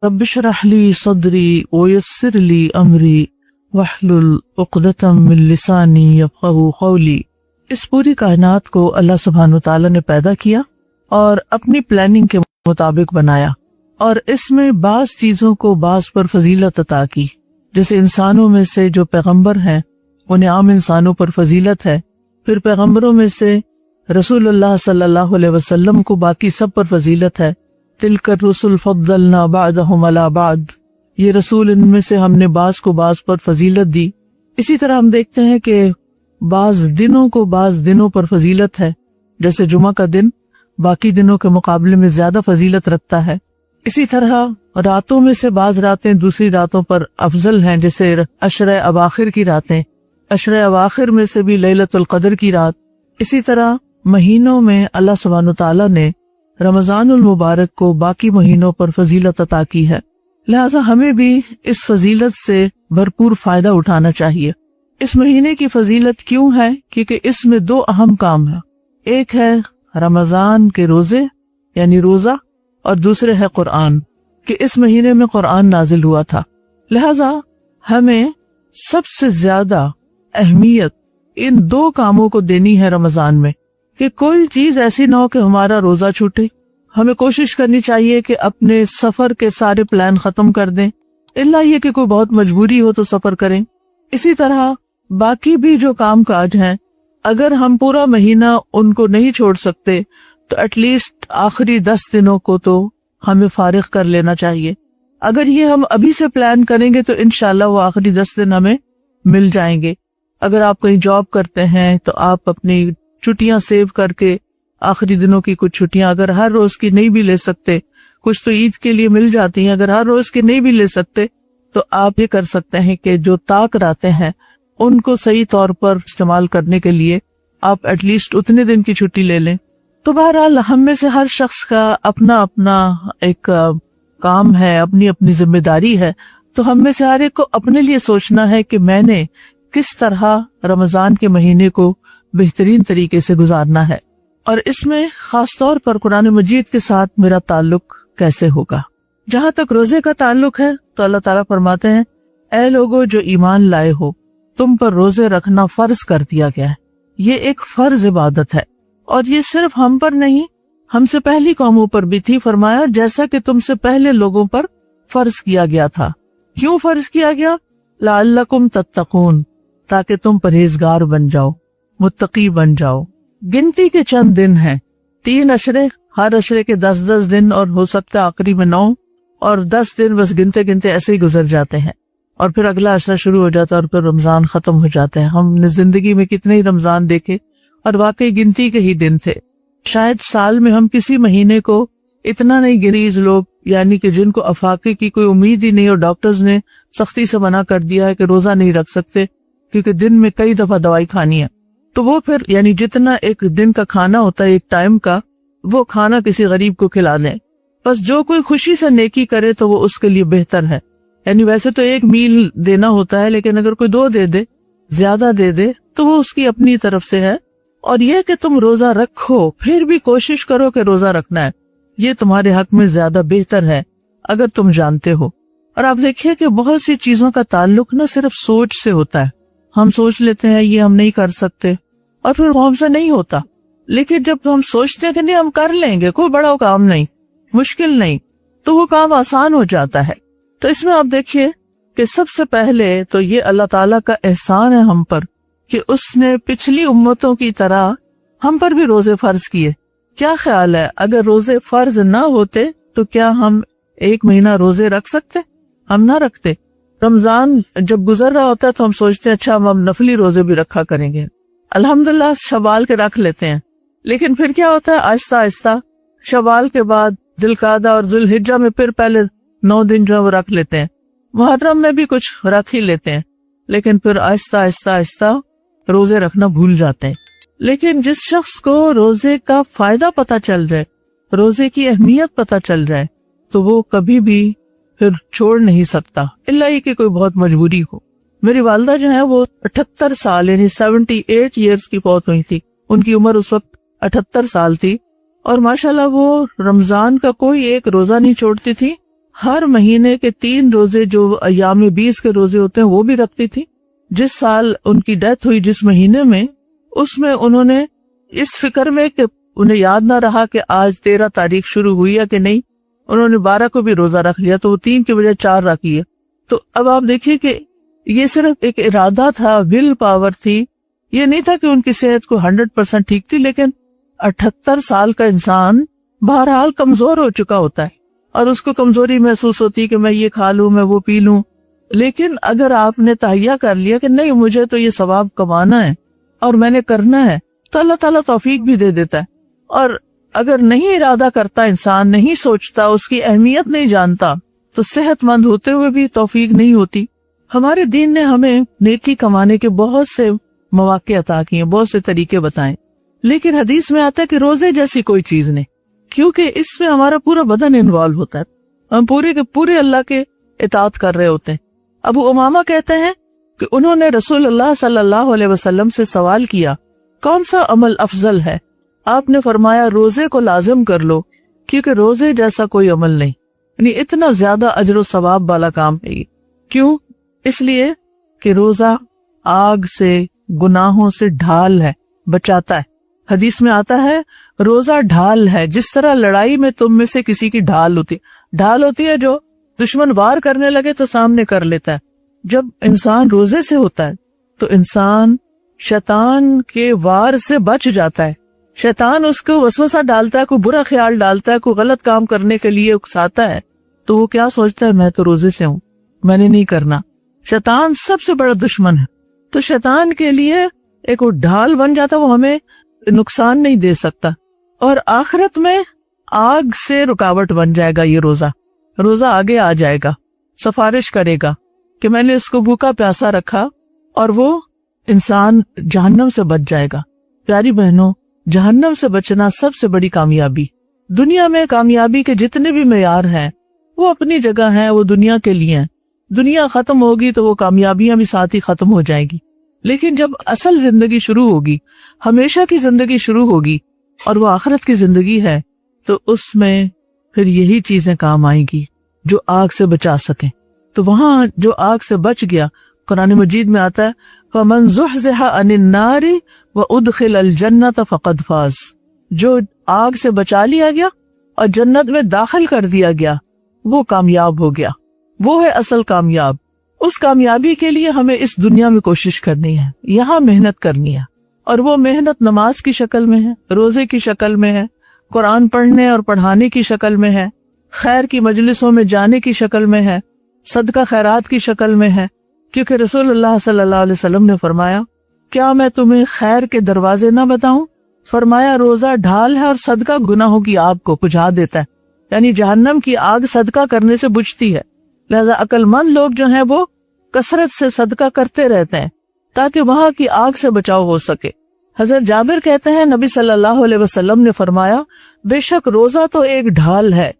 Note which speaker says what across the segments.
Speaker 1: رب اشرح لی صدری ویسر لی امری واحلل عقدۃ من لسانی یفقہوا قولی۔ اس پوری کائنات کو اللہ سبحانہ وتعالی نے پیدا کیا اور اپنی پلاننگ کے مطابق بنایا، اور اس میں بعض چیزوں کو بعض پر فضیلت عطا کی۔ جیسے انسانوں میں سے جو پیغمبر ہیں انہیں عام انسانوں پر فضیلت ہے، پھر پیغمبروں میں سے رسول اللہ صلی اللہ علیہ وسلم کو باقی سب پر فضیلت ہے۔ تلک الرسل فضلنا بعضهم علی بعض، یہ رسول ان میں سے ہم نے بعض کو بعض پر فضیلت دی۔ اسی طرح ہم دیکھتے ہیں کہ بعض دنوں کو بعض دنوں پر فضیلت ہے، جیسے جمعہ کا دن باقی دنوں کے مقابلے میں زیادہ فضیلت رکھتا ہے۔ اسی طرح راتوں میں سے بعض راتیں دوسری راتوں پر افضل ہیں، جیسے عشرہ اواخر کی راتیں، عشرہ اواخر میں سے بھی لیلۃ القدر کی رات۔ اسی طرح مہینوں میں اللہ سبحانہ تعالیٰ نے رمضان المبارک کو باقی مہینوں پر فضیلت عطا کی ہے، لہذا ہمیں بھی اس فضیلت سے بھرپور فائدہ اٹھانا چاہیے۔ اس مہینے کی فضیلت کیوں ہے؟ کیونکہ اس میں دو اہم کام ہیں، ایک ہے رمضان کے روزے یعنی روزہ، اور دوسرے ہے قرآن، کہ اس مہینے میں قرآن نازل ہوا تھا۔ لہذا ہمیں سب سے زیادہ اہمیت ان دو کاموں کو دینی ہے رمضان میں، کہ کوئی چیز ایسی نہ ہو کہ ہمارا روزہ چھوٹے۔ ہمیں کوشش کرنی چاہیے کہ اپنے سفر کے سارے پلان ختم کر دیں، الا یہ کہ کوئی بہت مجبوری ہو تو سفر کریں۔ اسی طرح باقی بھی جو کام کاج ہیں، اگر ہم پورا مہینہ ان کو نہیں چھوڑ سکتے تو ایٹ لیسٹ آخری 10 دنوں کو تو ہمیں فارغ کر لینا چاہیے۔ اگر یہ ہم ابھی سے پلان کریں گے تو انشاءاللہ وہ آخری 10 دن ہمیں مل جائیں گے۔ اگر آپ کہیں جاب کرتے ہیں تو آپ اپنی چھٹیاں سیو کر کے آخری دنوں کی کچھ چھٹیاں اگر ہر روز کی نہیں بھی لے سکتے، کچھ تو عید کے لیے مل جاتی ہیں، اگر ہر روز کی نہیں بھی لے سکتے تو آپ یہ کر سکتے ہیں کہ جو طاق راتیں ہیں ان کو صحیح طور پر استعمال کرنے کے لیے آپ ایٹ لیسٹ اتنے دن کی چھٹی لے لیں۔ تو بہرحال ہم میں سے ہر شخص کا اپنا اپنا ایک کام ہے، اپنی اپنی ذمہ داری ہے، تو ہم میں سے ہر ایک کو اپنے لیے سوچنا ہے کہ میں نے کس طرح رمضان کے مہینے کو بہترین طریقے سے گزارنا ہے، اور اس میں خاص طور پر قرآن مجید کے ساتھ میرا تعلق کیسے ہوگا۔ جہاں تک روزے کا تعلق ہے تو اللہ تعالیٰ فرماتے ہیں، اے لوگو جو ایمان لائے ہو، تم پر روزے رکھنا فرض کر دیا گیا ہے۔ یہ ایک فرض عبادت ہے، اور یہ صرف ہم پر نہیں، ہم سے پہلی قوموں پر بھی تھی۔ فرمایا جیسا کہ تم سے پہلے لوگوں پر فرض کیا گیا تھا۔ کیوں فرض کیا گیا؟ لعلکم تتقون، تاکہ تم پرہیزگار بن جاؤ، متقی بن جاؤ۔ گنتی کے چند دن ہیں، 3 عشرے، ہر عشرے کے 10 دن، اور ہو سکتا ہے آخری میں 9، اور 10 دن بس گنتے گنتے ایسے ہی گزر جاتے ہیں، اور پھر اگلا عشرہ شروع ہو جاتا ہے اور پھر رمضان ختم ہو جاتا ہے۔ ہم نے زندگی میں کتنے ہی رمضان دیکھے، اور واقعی گنتی کے ہی دن تھے۔ شاید سال میں ہم کسی مہینے کو اتنا نہیں گریز لوگ، یعنی کہ جن کو افاقے کی کوئی امید ہی نہیں، اور ڈاکٹرز نے سختی سے منع کر دیا ہے کہ روزہ نہیں رکھ سکتے کیونکہ دن میں کئی دفعہ دوائی کھانی ہے، تو وہ پھر یعنی جتنا ایک دن کا کھانا ہوتا ہے ایک ٹائم کا، وہ کھانا کسی غریب کو کھلا دیں۔ بس جو کوئی خوشی سے نیکی کرے تو وہ اس کے لیے بہتر ہے۔ یعنی ویسے تو 1 میل دینا ہوتا ہے، لیکن اگر کوئی 2 دے دے، زیادہ دے دے، تو وہ اس کی اپنی طرف سے ہے۔ اور یہ کہ تم روزہ رکھو، پھر بھی کوشش کرو کہ روزہ رکھنا ہے، یہ تمہارے حق میں زیادہ بہتر ہے اگر تم جانتے ہو۔ اور آپ دیکھیے کہ بہت سی چیزوں کا تعلق نہ صرف سوچ سے ہوتا ہے۔ ہم سوچ لیتے ہیں یہ ہم نہیں کر سکتے، اور پھر وہ ہم سے نہیں ہوتا، لیکن جب ہم سوچتے ہیں کہ نہیں ہم کر لیں گے، کوئی بڑا کام نہیں، مشکل نہیں، تو وہ کام آسان ہو جاتا ہے۔ تو اس میں آپ دیکھیے کہ سب سے پہلے تو یہ اللہ تعالیٰ کا احسان ہے ہم پر کہ اس نے پچھلی امتوں کی طرح ہم پر بھی روزے فرض کیے۔ کیا خیال ہے اگر روزے فرض نہ ہوتے تو کیا ہم 1 مہینہ روزے رکھ سکتے؟ ہم نہ رکھتے۔ رمضان جب گزر رہا ہوتا ہے تو ہم سوچتے ہیں اچھا ہم نفلی روزے بھی رکھا کریں گے، الحمدللہ شوال کے رکھ لیتے ہیں، لیکن پھر کیا ہوتا ہے آہستہ آہستہ شوال کے بعد ذوالقعدہ اور ذوالحجہ میں پھر پہلے 9 دن جو ہے وہ رکھ لیتے ہیں، محرم میں بھی کچھ رکھ ہی لیتے ہیں، لیکن پھر آہستہ آہستہ آہستہ روزے رکھنا بھول جاتے ہیں۔ لیکن جس شخص کو روزے کا فائدہ پتہ چل جائے، روزے کی اہمیت پتہ چل جائے، تو وہ کبھی بھی پھر چھوڑ نہیں سکتا، الا یہ کہ کوئی بہت مجبوری ہو۔ میری والدہ جو ہے وہ 78 سال یعنی 78 ایئرس کی فوت ہوئی تھی، ان کی عمر اس وقت 78 سال تھی، اور ماشاءاللہ وہ رمضان کا کوئی ایک روزہ نہیں چھوڑتی تھی، ہر مہینے کے 3 روزے جو ایام 20 کے روزے ہوتے ہیں وہ بھی رکھتی تھی. جس سال ان کی ڈیتھ ہوئی جس مہینے میں، اس میں انہوں نے اس فکر میں کہ انہیں یاد نہ رہا کہ آج 13 تاریخ شروع ہوئی ہے کہ نہیں، انہوں نے 12 کو بھی روزہ رکھ لیا، تو وہ 3 کی بجائے 4 رکھ لیا. تو اب آپ دیکھیے کہ یہ صرف ایک ارادہ تھا، ول پاور تھی. یہ نہیں تھا کہ ان کی صحت کو 100% ٹھیک تھی، لیکن 78 سال کا انسان بہرحال کمزور ہو چکا ہوتا ہے اور اس کو کمزوری محسوس ہوتی کہ میں یہ کھا لوں، میں وہ پی لوں. لیکن اگر آپ نے تہیہ کر لیا کہ نہیں مجھے تو یہ ثواب کمانا ہے اور میں نے کرنا ہے، تو اللہ تعالیٰ توفیق بھی دے دیتا ہے. اور اگر نہیں ارادہ کرتا انسان، نہیں سوچتا، اس کی اہمیت نہیں جانتا، تو صحت مند ہوتے ہوئے بھی توفیق نہیں ہوتی. ہمارے دین نے ہمیں نیکی کمانے کے بہت سے مواقع عطا کیے، بہت سے طریقے بتائے، لیکن حدیث میں آتا ہے کہ روزے جیسی کوئی چیز نہیں، کیونکہ اس میں ہمارا پورا بدن انوالو ہوتا ہے، ہم پورے کے پورے اللہ کے اطاعت کر رہے ہوتے ہیں. ابو امامہ کہتے ہیں کہ انہوں نے رسول اللہ صلی اللہ علیہ وسلم سے سوال کیا کون سا عمل افضل ہے؟ آپ نے فرمایا روزے کو لازم کر لو، کیونکہ روزے جیسا کوئی عمل نہیں، یعنی اتنا زیادہ اجر و ثواب والا کام ہے یہ. کیوں؟ اس لیے کہ روزہ آگ سے، گناہوں سے ڈھال ہے، بچاتا ہے. حدیث میں آتا ہے روزہ ڈھال ہے، جس طرح لڑائی میں تم میں سے کسی کی ڈھال ہوتی ہے جو دشمن وار کرنے لگے تو سامنے کر لیتا ہے. جب انسان روزے سے ہوتا ہے تو انسان شیطان کے وار سے بچ جاتا ہے. شیطان اس کو وسوسہ ڈالتا ہے، کوئی برا خیال ڈالتا ہے، کوئی غلط کام کرنے کے لیے اکساتا ہے، تو وہ کیا سوچتا ہے، میں تو روزے سے ہوں، میں نے نہیں کرنا. شیطان سب سے بڑا دشمن ہے، تو شیطان کے لیے ایک وہ ڈھال بن جاتا، وہ ہمیں نقصان نہیں دے سکتا. اور آخرت میں آگ سے رکاوٹ بن جائے گا. یہ روزہ آگے آ جائے گا، سفارش کرے گا کہ میں نے اس کو بھوکا پیاسا رکھا، اور وہ انسان جہنم سے بچ جائے گا. پیاری بہنوں، جہنم سے بچنا سب سے بڑی کامیابی. دنیا میں کامیابی کے جتنے بھی معیار ہیں وہ اپنی جگہ ہیں، وہ دنیا کے لیے ہیں. دنیا ختم ہوگی تو وہ کامیابیاں بھی ساتھ ہی ختم ہو جائیں گی. لیکن جب اصل زندگی شروع ہوگی، ہمیشہ کی زندگی شروع ہوگی، اور وہ آخرت کی زندگی ہے، تو اس میں پھر یہی چیزیں کام آئیں گی جو آگ سے بچا سکیں. تو وہاں جو آگ سے بچ گیا، قرآن مجید میں آتا ہے فَمَنْ زُحْزِحَ عَنِ النَّارِ وَأُدْخِلَ الْجَنَّةَ فَقَدْ فَازَ، جو آگ سے بچا لیا گیا اور جنت میں داخل کر دیا گیا وہ کامیاب ہو گیا. وہ ہے اصل کامیاب. اس کامیابی کے لیے ہمیں اس دنیا میں کوشش کرنی ہے، یہاں محنت کرنی ہے، اور وہ محنت نماز کی شکل میں ہے، روزے کی شکل میں ہے، قرآن پڑھنے اور پڑھانے کی شکل میں ہے، خیر کی مجلسوں میں جانے کی شکل میں ہے، صدقہ خیرات کی شکل میں ہے. کیونکہ رسول اللہ صلی اللہ علیہ وسلم نے فرمایا کیا میں تمہیں خیر کے دروازے نہ بتاؤں؟ فرمایا روزہ ڈھال ہے اور صدقہ گناہوں کی آگ کو بجھا دیتا ہے، یعنی جہنم کی آگ صدقہ کرنے سے بجھتی ہے. لہذا عقل مند لوگ جو ہیں وہ کثرت سے صدقہ کرتے رہتے ہیں تاکہ وہاں کی آگ سے بچاؤ ہو سکے. حضرت جابر کہتے ہیں نبی صلی اللہ علیہ وسلم نے فرمایا بے شک روزہ تو ایک ڈھال ہے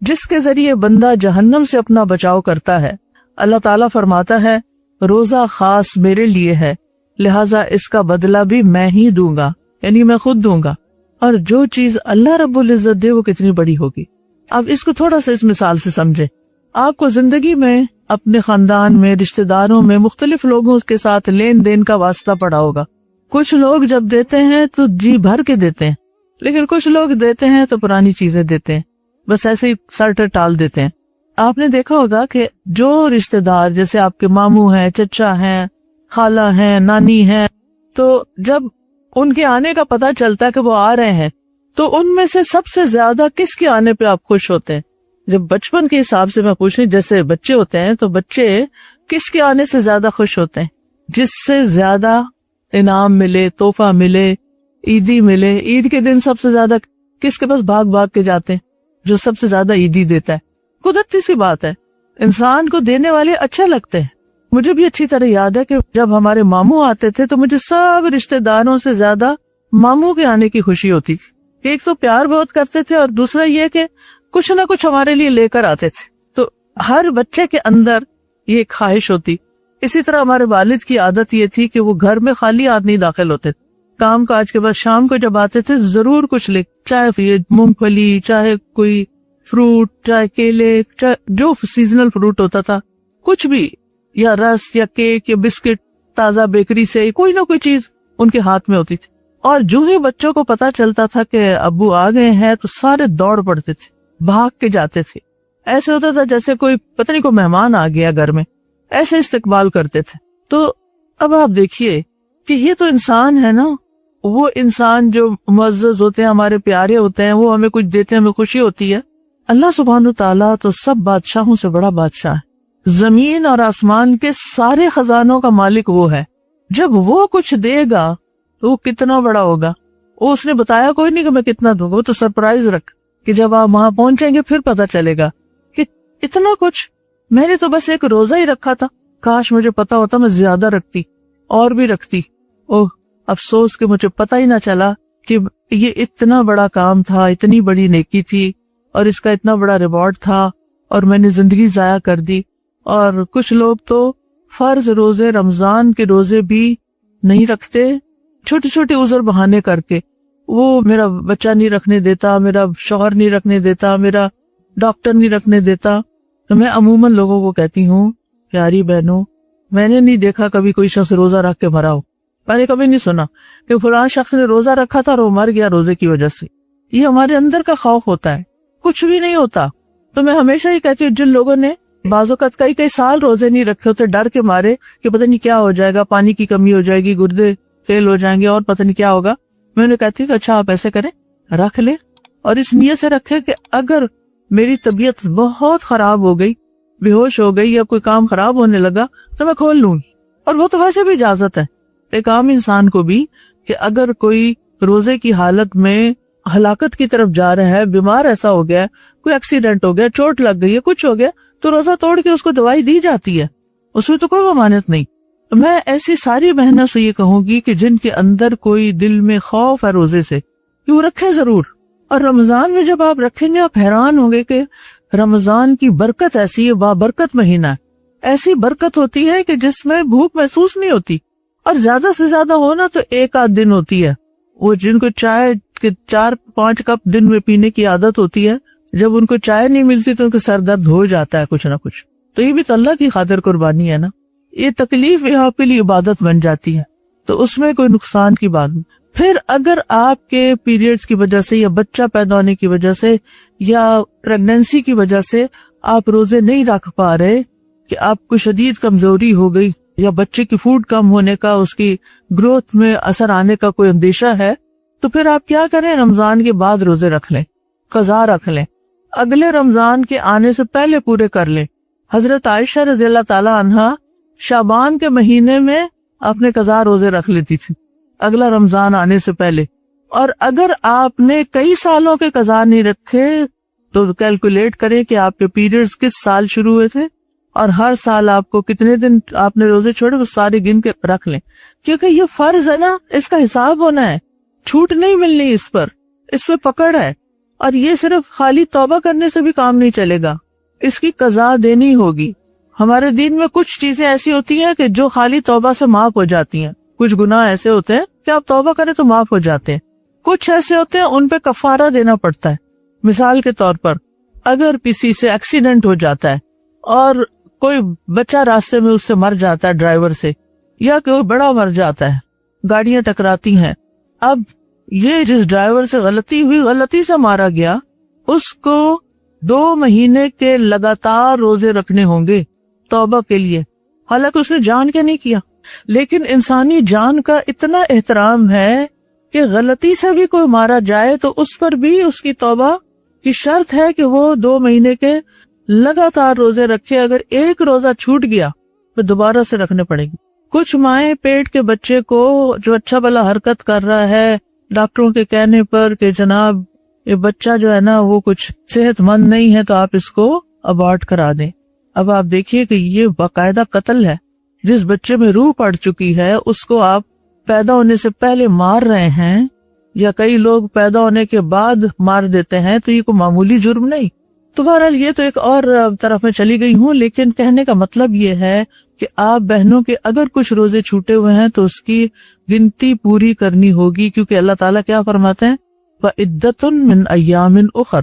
Speaker 1: جس کے ذریعے بندہ جہنم سے اپنا بچاؤ کرتا ہے. اللہ تعالیٰ فرماتا ہے روزہ خاص میرے لیے ہے، لہٰذا اس کا بدلہ بھی میں ہی دوں گا، یعنی میں خود دوں گا. اور جو چیز اللہ رب العزت دے وہ کتنی بڑی ہوگی. اب اس کو تھوڑا سا اس مثال سے سمجھے. آپ کو زندگی میں اپنے خاندان میں، رشتہ داروں میں، مختلف لوگوں کے ساتھ لین دین کا واسطہ پڑا ہوگا. کچھ لوگ جب دیتے ہیں تو جی بھر کے دیتے ہیں، لیکن کچھ لوگ دیتے ہیں تو پرانی چیزیں دیتے ہیں، بس ایسے ہی سر ٹال دیتے ہیں. آپ نے دیکھا ہوگا کہ جو رشتہ دار جیسے آپ کے ماموں ہیں، چچا ہیں، خالہ ہیں، نانی ہیں، تو جب ان کے آنے کا پتہ چلتا ہے کہ وہ آ رہے ہیں تو ان میں سے سب سے زیادہ کس کے آنے پہ آپ خوش ہوتے ہیں؟ جب بچپن کے حساب سے میں پوچھیں، جیسے بچے ہوتے ہیں تو بچے کس کے آنے سے زیادہ خوش ہوتے ہیں؟ جس سے زیادہ انعام ملے، تحفہ ملے، عیدی ملے. عید کے دن سب سے زیادہ کس کے پاس بھاگ بھاگ کے جاتے ہیں؟ جو سب سے زیادہ عیدی دیتا ہے. قدرتی سی بات ہے، انسان کو دینے والے اچھے لگتے ہیں. مجھے بھی اچھی طرح یاد ہے کہ جب ہمارے ماموں آتے تھے تو مجھے سب رشتہ داروں سے زیادہ ماموں کے آنے کی خوشی ہوتی تھی. ایک تو پیار بہت کرتے تھے اور دوسرا یہ کہ کچھ نہ کچھ ہمارے لیے لے کر آتے تھے. تو ہر بچے کے اندر یہ خواہش ہوتی. اسی طرح ہمارے والد کی عادت یہ تھی کہ وہ گھر میں خالی ہاتھ نہیں داخل ہوتے تھے. کام کاج کے بعد شام کو جب آتے تھے ضرور کچھ لے، چاہے مونگ پھلی، چاہے کوئی فروٹ چاہے کیلے جو سیزنل فروٹ ہوتا تھا کچھ بھی، یا رس یا کیک یا بسکٹ تازہ بیکری سے کوئی نہ کوئی چیز ان کے ہاتھ میں ہوتی تھی. اور جو ہی بچوں کو پتا چلتا تھا کہ ابو آ گئے ہیں تو سارے دوڑ پڑتے تھے، بھاگ کے جاتے تھے. ایسے ہوتا تھا جیسے کوئی پتہ نہیں کوئی مہمان آ گیا گھر میں، ایسے استقبال کرتے تھے. تو اب آپ دیکھیے کہ یہ تو انسان ہے نا، وہ انسان جو معزز ہوتے ہیں، ہمارے پیارے ہوتے ہیں، وہ ہمیں کچھ دیتے ہیں، ہمیں خوشی ہوتی ہے. اللہ سبحانہ تعالیٰ تو سب بادشاہوں سے بڑا بادشاہ ہے، زمین اور آسمان کے سارے خزانوں کا مالک وہ ہے. جب وہ کچھ دے گا تو وہ کتنا بڑا ہوگا. وہ اس نے بتایا کوئی نہیں کہ میں کتنا دوں گا، وہ تو سرپرائز رکھ کہ جب آپ وہاں پہنچیں گے پھر پتا چلے گا کہ اتنا کچھ. میں نے تو بس ایک روزہ ہی رکھا تھا، کاش مجھے پتا ہوتا میں زیادہ رکھتی اور بھی رکھتی. اوہ افسوس کہ مجھے پتا ہی نہ چلا کہ یہ اتنا بڑا کام تھا، اتنی بڑی نیکی تھی اور اس کا اتنا بڑا ریوارڈ تھا اور میں نے زندگی ضائع کر دی. اور کچھ لوگ تو فرض روزے رمضان کے روزے بھی نہیں رکھتے، چھوٹے چھوٹے عذر بہانے کر کے. وہ میرا بچہ نہیں رکھنے دیتا، میرا شوہر نہیں رکھنے دیتا، میرا ڈاکٹر نہیں رکھنے دیتا. تو میں عموماً لوگوں کو کہتی ہوں، پیاری بہنوں، میں نے نہیں دیکھا کبھی کوئی شخص روزہ رکھ کے مرا ہو. میں نے کبھی نہیں سنا کہ فلاں شخص نے روزہ رکھا تھا اور وہ مر گیا روزے کی وجہ سے. یہ ہمارے اندر کا خوف ہوتا ہے، کچھ بھی نہیں ہوتا. تو میں ہمیشہ ہی کہتی ہوں، جن لوگوں نے بعض اوقات کئی سال روزے نہیں رکھے ہوتے ڈر کے مارے کہ پتہ نہیں کیا ہو جائے گا، پانی کی کمی ہو جائے گی، گردے فیل ہو جائیں گے اور پتہ نہیں کیا ہوگا، میں انہیں کہتی ہوں کہ اچھا آپ ایسے کریں، رکھ لیں اور اس نیت سے رکھے کہ اگر میری طبیعت بہت خراب ہو گئی، بے ہوش ہو گئی یا کوئی کام خراب ہونے لگا تو میں کھول لوں گی. اور وہ تو ویسے بھی اجازت ہے ایک عام انسان کو بھی کہ اگر کوئی روزے کی حالت میں ہلاکت کی طرف جا رہا ہے، بیمار ایسا ہو گیا، کوئی ایکسیڈنٹ ہو گیا، چوٹ لگ گئی ہے، کچھ ہو گیا، تو روزہ توڑ کے اس کو دوائی دی جاتی ہے، اس میں تو کوئی ممانعت نہیں. میں ایسی ساری بہنوں سے یہ کہوں گی کہ جن کے اندر کوئی دل میں خوف ہے روزے سے، کہ وہ رکھے ضرور. اور رمضان میں جب آپ رکھیں گے آپ حیران ہوں گے کہ رمضان کی برکت ایسی ہے، بابرکت مہینہ ہے. ایسی برکت ہوتی ہے کہ جس میں بھوک محسوس نہیں ہوتی، اور زیادہ سے زیادہ ہونا تو ایک آدھ دن ہوتی ہے. وہ جن کو چائے کے 4-5 کپ دن میں پینے کی عادت ہوتی ہے، جب ان کو چائے نہیں ملتی تو ان کا سر درد ہو جاتا ہے کچھ نہ کچھ. تو یہ بھی تو اللہ کی خاطر قربانی ہے نا، یہ تکلیف بھی آپ کے لیے عبادت بن جاتی ہے، تو اس میں کوئی نقصان کی بات نہیں. پھر اگر آپ کے پیریڈز کی وجہ سے یا بچہ پیدا ہونے کی وجہ سے یا پریگنینسی کی وجہ سے آپ روزے نہیں رکھ پا رہے، کہ آپ کو شدید کمزوری ہو گئی یا بچے کی فوڈ کم ہونے کا، اس کی گروتھ میں اثر آنے کا کوئی اندیشہ ہے، تو پھر آپ کیا کریں، رمضان کے بعد روزے رکھ لیں، قضا رکھ لیں، اگلے رمضان کے آنے سے پہلے پورے کر لیں. حضرت عائشہ رضی اللہ تعالی عنہا شعبان کے مہینے میں اپنے قضا روزے رکھ لیتی تھی اگلا رمضان آنے سے پہلے. اور اگر آپ نے کئی سالوں کے قضا نہیں رکھے تو کیلکولیٹ کریں کہ آپ کے پیریڈز کس سال شروع ہوئے تھے اور ہر سال آپ کو کتنے دن آپ نے روزے چھوڑے، وہ سارے گن کے رکھ لیں. کیونکہ یہ فرض ہے نا، اس کا حساب ہونا ہے، چھوٹ نہیں ملنی، اس پہ پکڑ ہے. اور یہ صرف خالی توبہ کرنے سے بھی کام نہیں چلے گا، اس کی قضا دینی ہوگی. ہمارے دین میں کچھ چیزیں ایسی ہوتی ہیں کہ جو خالی توبہ سے معاف ہو جاتی ہیں. کچھ گناہ ایسے ہوتے ہیں کہ آپ توبہ کریں تو معاف ہو جاتے ہیں، کچھ ایسے ہوتے ہیں ان پہ کفارہ دینا پڑتا ہے. مثال کے طور پر اگر کسی سے ایکسیڈنٹ ہو جاتا ہے اور کوئی بچہ راستے میں اس سے مر جاتا ہے ڈرائیور سے، یا کوئی بڑا مر جاتا ہے، گاڑیاں ٹکراتی ہیں، اب یہ جس ڈرائیور سے غلطی سے مارا گیا، اس کو 2 مہینے کے لگاتار روزے رکھنے ہوں گے توبہ کے لیے. حالانکہ اس نے جان کے نہیں کیا، لیکن انسانی جان کا اتنا احترام ہے کہ غلطی سے بھی کوئی مارا جائے تو اس پر بھی اس کی توبہ کی شرط ہے کہ وہ 2 مہینے کے لگاتار روزے رکھے. اگر ایک روزہ چھوٹ گیا تو دوبارہ سے رکھنے پڑے گی. کچھ مائیں پیٹ کے بچے کو جو اچھا بھلا حرکت کر رہا ہے، ڈاکٹروں کے کہنے پر کہ جناب یہ بچہ جو ہے نا وہ کچھ صحت مند نہیں ہے تو آپ اس کو ابارٹ کرا دیں. اب آپ دیکھیے کہ یہ باقاعدہ قتل ہے. جس بچے میں روح پڑ چکی ہے اس کو آپ پیدا ہونے سے پہلے مار رہے ہیں، یا کئی لوگ پیدا ہونے کے بعد مار دیتے ہیں، تو یہ کوئی معمولی جرم نہیں. تو بہرحال یہ تو ایک اور طرف میں چلی گئی ہوں، لیکن کہنے کا مطلب یہ ہے کہ آپ بہنوں کے اگر کچھ روزے چھوٹے ہوئے ہیں تو اس کی گنتی پوری کرنی ہوگی، کیونکہ اللہ تعالیٰ کیا فرماتے ہیں، وَعِدَّةٌ مِّنْ أَيَّامٍ أُخَرَ،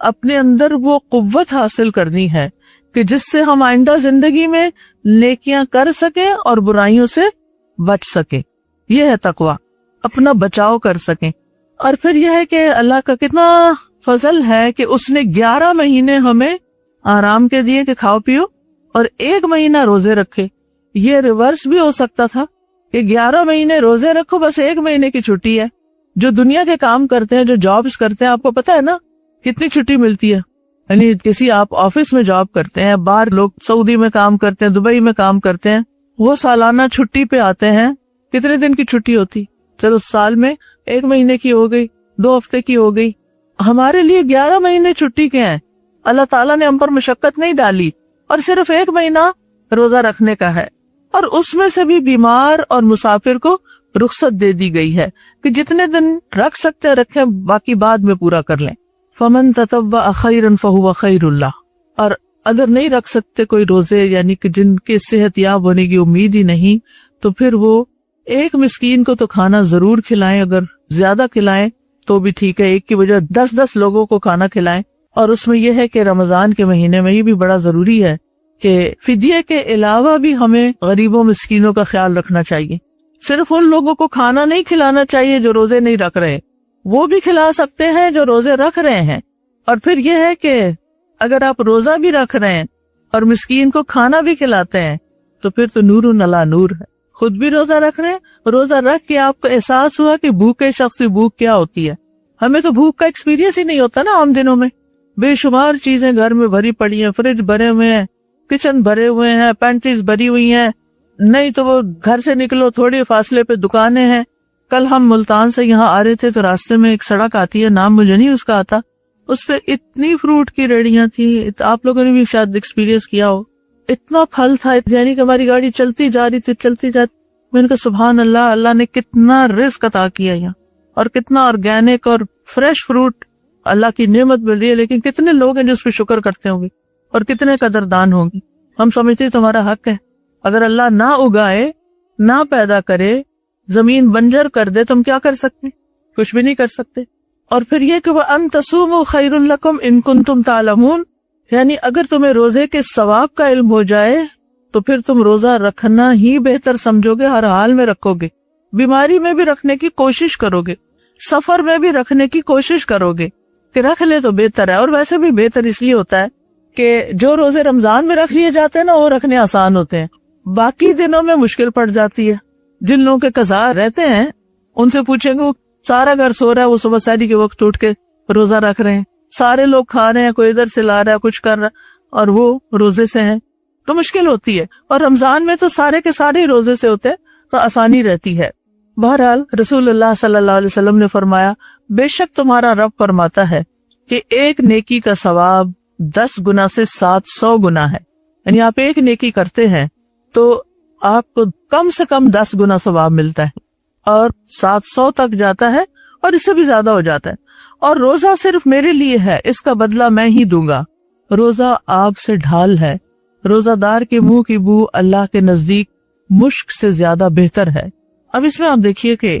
Speaker 1: اپنے اندر وہ قوت حاصل کرنی ہے کہ جس سے ہم آئندہ زندگی میں نیکیاں کر سکیں اور برائیوں سے بچ سکیں. یہ ہے تقویٰ، اپنا بچاؤ کر سکیں. اور پھر یہ ہے کہ اللہ کا کتنا فضل ہے کہ اس نے 11 مہینے ہمیں آرام کے دیے کہ کھاؤ پیو، اور 1 مہینہ روزے رکھے. یہ ریورس بھی ہو سکتا تھا کہ 11 مہینے روزے رکھو، بس 1 مہینے کی چھٹی ہے. جو دنیا کے کام کرتے ہیں، جو جابز کرتے ہیں، آپ کو پتا ہے نا کتنی چھٹی ملتی ہے. یعنی کسی آپ آفس میں جاب کرتے ہیں، باہر لوگ سعودی میں کام کرتے ہیں، دبئی میں کام کرتے ہیں، وہ سالانہ چھٹی پہ آتے ہیں. کتنے دن کی چھٹی ہوتی؟ چلو سال میں 1 مہینے کی ہو گئی، 2 ہفتے کی ہو گئی. ہمارے لیے 11 مہینے چھٹی کے ہیں. اللہ تعالیٰ نے ہم پر مشقت نہیں ڈالی، اور صرف 1 مہینہ روزہ رکھنے کا ہے. اور اس میں سے بھی بیمار اور مسافر کو رخصت دے دی گئی ہے کہ جتنے دن رکھ سکتے رکھیں، باقی بعد میں پورا کر لیں. فمن تطوع خیرا فہو خیر اللہ. اور اگر نہیں رکھ سکتے کوئی روزے، یعنی کہ جن کے صحت یاب ہونے کی امید ہی نہیں، تو پھر وہ 1 مسکین کو تو کھانا ضرور کھلائیں. اگر زیادہ کھلائیں تو بھی ٹھیک ہے، 1 کی وجہ 10 لوگوں کو کھانا کھلائیں. اور اس میں یہ ہے کہ رمضان کے مہینے میں یہ بھی بڑا ضروری ہے کہ فدیے کے علاوہ بھی ہمیں غریبوں مسکینوں کا خیال رکھنا چاہیے. صرف ان لوگوں کو کھانا نہیں کھلانا چاہیے جو روزے نہیں رکھ رہے، وہ بھی کھلا سکتے ہیں جو روزے رکھ رہے ہیں. اور پھر یہ ہے کہ اگر آپ روزہ بھی رکھ رہے ہیں اور مسکین کو کھانا بھی کھلاتے ہیں تو پھر تو نور علی نور ہے. خود بھی روزہ رکھ رہے ہیں، روزہ رکھ کے آپ کو احساس ہوا کہ بھوکے شخص کی بھوک کیا ہوتی ہے. ہمیں تو بھوک کا ایکسپیرینس ہی نہیں ہوتا نا عام دنوں میں. بے شمار چیزیں گھر میں بھری پڑی ہیں، فریج بھرے ہوئے ہیں، کچن بھرے ہوئے ہیں، پینٹریز بھری ہوئی ہیں، نہیں تو وہ گھر سے نکلو تھوڑے فاصلے پہ دکانیں ہیں. کل ہم ملتان سے یہاں آ رہے تھے تو راستے میں ایک سڑک آتی ہے، نام مجھے نہیں اس کا آتا، اس پہ اتنی فروٹ کی ریڑیاں تھیں. آپ لوگوں نے بھی شاید ایکسپیرینس کیا ہو. اتنا پھل تھا، یعنی کہ ہماری گاڑی چلتی جا رہی تھی، چلتی جاتی. میں نے کہا سبحان اللہ، اللہ نے کتنا رزق عطا کیا یہاں، اور کتنا آرگینک اور فریش فروٹ اللہ کی نعمت مل رہی ہے. لیکن کتنے لوگ ہیں جو اس پہ شکر کرتے ہوں گے اور کتنے قدردان ہوں گے. ہم سمجھتے تمہارا حق ہے. اگر اللہ نہ اگائے، نہ پیدا کرے، زمین بنجر کر دے، تم کیا کر سکتے؟ کچھ بھی نہیں کر سکتے. اور پھر یہ کہ وَأَن تَصُومُوا خَيْرٌ لَكُمْ إِن كُنتُمْ تَعْلَمُونَ، یعنی اگر تمہیں روزے کے ثواب کا علم ہو جائے تو پھر تم روزہ رکھنا ہی بہتر سمجھو گے، ہر حال میں رکھو گے. بیماری میں بھی رکھنے کی کوشش کرو گے، سفر میں بھی رکھنے کی کوشش کرو گے کہ رکھ لے تو بہتر ہے. اور ویسے بھی بہتر اس لیے ہوتا ہے کہ جو روزے رمضان میں رکھ لیے جاتے ہیں نا، وہ رکھنے آسان ہوتے ہیں، باقی دنوں میں مشکل پڑ جاتی ہے. جن لوگوں کے قضاء رہتے ہیں ان سے پوچھیں گے، وہ سارا گھر سو رہا ہے، وہ صبح سحری کے وقت اٹھ کے روزہ رکھ رہے ہیں، سارے لوگ کھا رہے ہیں، کوئی ادھر سے لا رہا ہے، کچھ کر رہا ہے، اور وہ روزے سے ہیں، تو مشکل ہوتی ہے. اور رمضان میں تو سارے کے سارے روزے سے ہوتے ہیں تو آسانی رہتی ہے. بہرحال رسول اللہ صلی اللہ علیہ وسلم نے فرمایا، بے شک تمہارا رب فرماتا ہے کہ 1 نیکی کا ثواب 10 گنا سے 700 گنا ہے. یعنی آپ 1 نیکی کرتے ہیں تو آپ کو کم سے کم 10 گنا ثواب ملتا ہے، اور 700 تک جاتا ہے، اور اس سے بھی زیادہ ہو جاتا ہے. اور روزہ صرف میرے لیے ہے، اس کا بدلہ میں ہی دوں گا. روزہ آگ سے ڈھال ہے. روزہ دار کے منہ کی بو اللہ کے نزدیک مشک سے زیادہ بہتر ہے. اب اس میں آپ دیکھیے کہ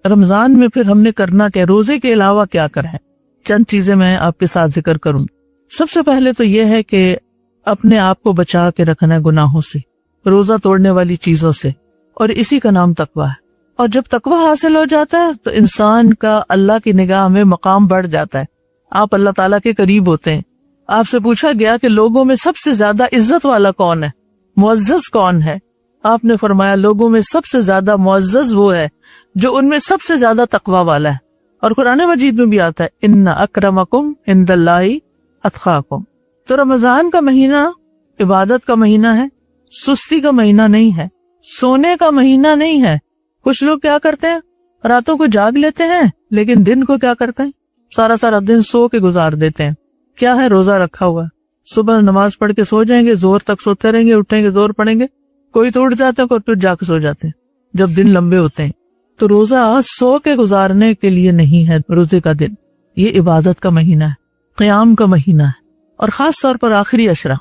Speaker 1: رمضان میں پھر ہم نے کرنا کیا، روزے کے علاوہ کیا کریں. چند چیزیں میں آپ کے ساتھ ذکر کروں. سب سے پہلے تو یہ ہے کہ اپنے آپ کو بچا کے رکھنا ہے گناہوں سے، روزہ توڑنے والی چیزوں سے، اور اسی کا نام تقویٰ ہے. اور جب تقویٰ حاصل ہو جاتا ہے تو انسان کا اللہ کی نگاہ میں مقام بڑھ جاتا ہے، آپ اللہ تعالیٰ کے قریب ہوتے ہیں. آپ سے پوچھا گیا کہ لوگوں میں سب سے زیادہ عزت والا کون ہے، معزز کون ہے؟ آپ نے فرمایا لوگوں میں سب سے زیادہ معزز وہ ہے جو ان میں سب سے زیادہ تقویٰ والا ہے. اور قرآن مجید میں بھی آتا ہے ان اکرمکم عند اللہ اتقاکم. تو رمضان کا مہینہ عبادت کا مہینہ ہے، سستی کا مہینہ نہیں ہے، سونے کا مہینہ نہیں ہے. کچھ لوگ کیا کرتے ہیں، راتوں کو جاگ لیتے ہیں لیکن دن کو کیا کرتے ہیں، سارا سارا دن سو کے گزار دیتے ہیں. کیا ہے، روزہ رکھا ہوا ہے. صبح نماز پڑھ کے سو جائیں گے، زور تک سوتے رہیں گے، اٹھیں گے زور پڑیں گے، کوئی تو اٹھ جاتے ہیں، کوئی پھر جا کے سو جاتے ہیں جب دن لمبے ہوتے ہیں. تو روزہ سو کے گزارنے کے لیے نہیں ہے. روزے کا دن یہ عبادت کا مہینہ ہے، قیام کا مہینہ ہے. اور خاص طور پر آخری عشرہ،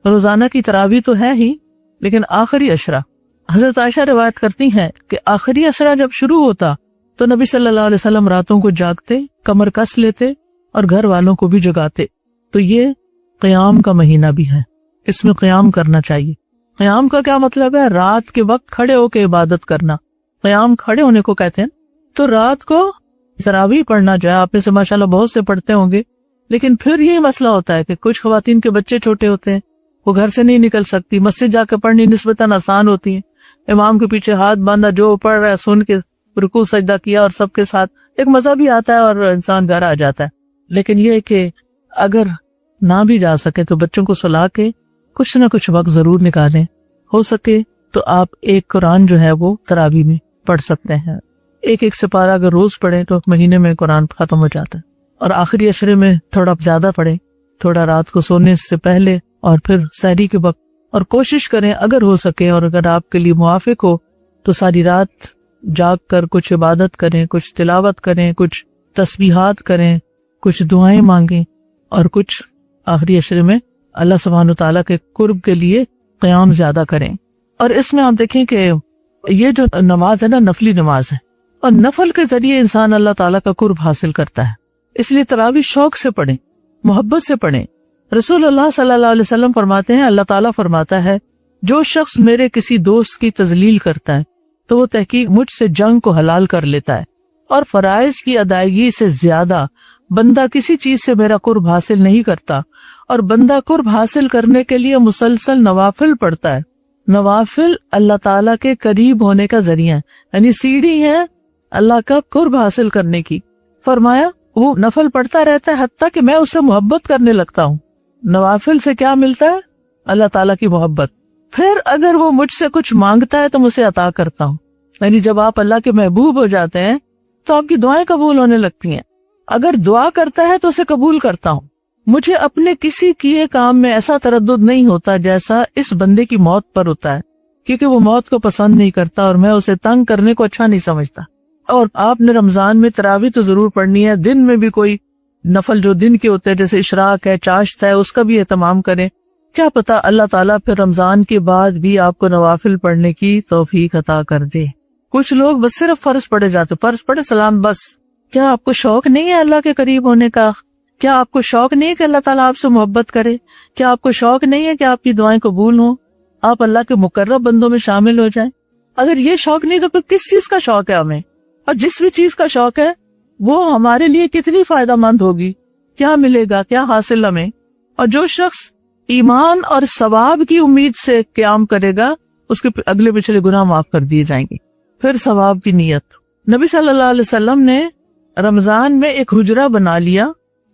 Speaker 1: روزانہ کی تراویح تو ہے ہی، لیکن آخری عشرہ. حضرت عائشہ روایت کرتی ہیں کہ آخری عشرہ جب شروع ہوتا تو نبی صلی اللہ علیہ وسلم راتوں کو جاگتے، کمر کس لیتے اور گھر والوں کو بھی جگاتے. تو یہ قیام کا مہینہ بھی ہے، اس میں قیام کرنا چاہیے۔ قیام کا کیا مطلب ہے؟ رات کے وقت کھڑے ہو کے عبادت کرنا، قیام کھڑے ہونے کو کہتے ہیں۔ تو رات کو تراویح پڑھنا جو ہے، آپ میں سے ماشاءاللہ بہت سے پڑھتے ہوں گے، لیکن پھر یہی مسئلہ ہوتا ہے کہ کچھ خواتین کے بچے چھوٹے ہوتے ہیں، وہ گھر سے نہیں نکل سکتی، مسجد جا کے پڑھنی نسبتاً آسان ہوتی ہے، امام کے پیچھے ہاتھ باندھا، جو پڑھ رہا ہے سن کے رکوع سجدہ کیا اور سب کے ساتھ ایک مزہ بھی آتا ہے اور انسان گھر آ جاتا ہے۔ لیکن یہ کہ اگر نہ بھی جا سکے تو بچوں کو سلا کے کچھ نہ کچھ وقت ضرور نکالیں، ہو سکے تو آپ ایک قرآن جو ہے وہ تراویح میں پڑھ سکتے ہیں، ایک سپارہ اگر روز پڑھیں تو مہینے میں قرآن ختم ہو جاتا ہے، اور آخری عشرے میں تھوڑا زیادہ پڑھیں، تھوڑا رات کو سونے سے پہلے اور پھر سحری کے وقت، اور کوشش کریں اگر ہو سکے اور اگر آپ کے لیے موافق ہو تو ساری رات جاگ کر کچھ عبادت کریں، کچھ تلاوت کریں، کچھ تسبیحات کریں، کچھ دعائیں مانگیں، اور کچھ آخری عشرے میں اللہ سبحانہ تعالیٰ کے قرب کے لیے قیام زیادہ کریں۔ اور اس میں آپ دیکھیں کہ یہ جو نماز ہے نا، نفلی نماز ہے، اور نفل کے ذریعے انسان اللہ تعالیٰ کا قرب حاصل کرتا ہے، اس لیے تراویح شوق سے پڑھیں، محبت سے پڑھیں۔ رسول اللہ صلی اللہ علیہ وسلم فرماتے ہیں، اللہ تعالیٰ فرماتا ہے، جو شخص میرے کسی دوست کی تذلیل کرتا ہے تو وہ تحقیق مجھ سے جنگ کو حلال کر لیتا ہے، اور فرائض کی ادائیگی سے زیادہ بندہ کسی چیز سے میرا قرب حاصل نہیں کرتا، اور بندہ قرب حاصل کرنے کے لیے مسلسل نوافل پڑھتا ہے۔ نوافل اللہ تعالیٰ کے قریب ہونے کا ذریعہ ہے، یعنی سیڑھی ہے اللہ کا قرب حاصل کرنے کی۔ فرمایا وہ نفل پڑھتا رہتا ہے حتیٰ کہ میں اس سے محبت کرنے لگتا ہوں۔ نوافل سے کیا ملتا ہے؟ اللہ تعالیٰ کی محبت۔ پھر اگر وہ مجھ سے کچھ مانگتا ہے تو میں اسے عطا کرتا ہوں، یعنی جب آپ اللہ کے محبوب ہو جاتے ہیں تو آپ کی دعائیں قبول ہونے لگتی ہیں۔ اگر دعا کرتا ہے تو اسے قبول کرتا ہوں۔ مجھے اپنے کسی کیے کام میں ایسا تردد نہیں ہوتا جیسا اس بندے کی موت پر ہوتا ہے، کیونکہ وہ موت کو پسند نہیں کرتا اور میں اسے تنگ کرنے کو اچھا نہیں سمجھتا۔ اور آپ نے رمضان میں تراویح تو ضرور پڑھنی ہے، دن میں بھی کوئی نفل جو دن کے ہوتے ہیں جیسے اشراق ہے، چاشت ہے، اس کا بھی اہتمام کریں۔ کیا پتا اللہ تعالیٰ پھر رمضان کے بعد بھی آپ کو نوافل پڑھنے کی توفیق عطا کر دے۔ کچھ لوگ بس صرف فرض پڑھے جاتے، فرض پڑھے سلام بس۔ کیا آپ کو شوق نہیں ہے اللہ کے قریب ہونے کا؟ کیا آپ کو شوق نہیں ہے کہ اللہ تعالیٰ آپ سے محبت کرے؟ کیا آپ کو شوق نہیں ہے کہ آپ کی دعائیں قبول ہوں، آپ اللہ کے مقرب بندوں میں شامل ہو جائیں؟ اگر یہ شوق نہیں تو پھر کس چیز کا شوق ہے ہمیں؟ اور جس بھی چیز کا شوق ہے وہ ہمارے لیے کتنی فائدہ مند ہوگی، کیا ملے گا، کیا حاصل ہمیں۔ اور جو شخص ایمان اور ثواب کی امید سے قیام کرے گا اس کے اگلے پچھلے گناہ معاف کر دیے جائیں گے۔ پھر ثواب کی نیت، نبی صلی اللہ علیہ وسلم نے رمضان میں ایک حجرہ بنا لیا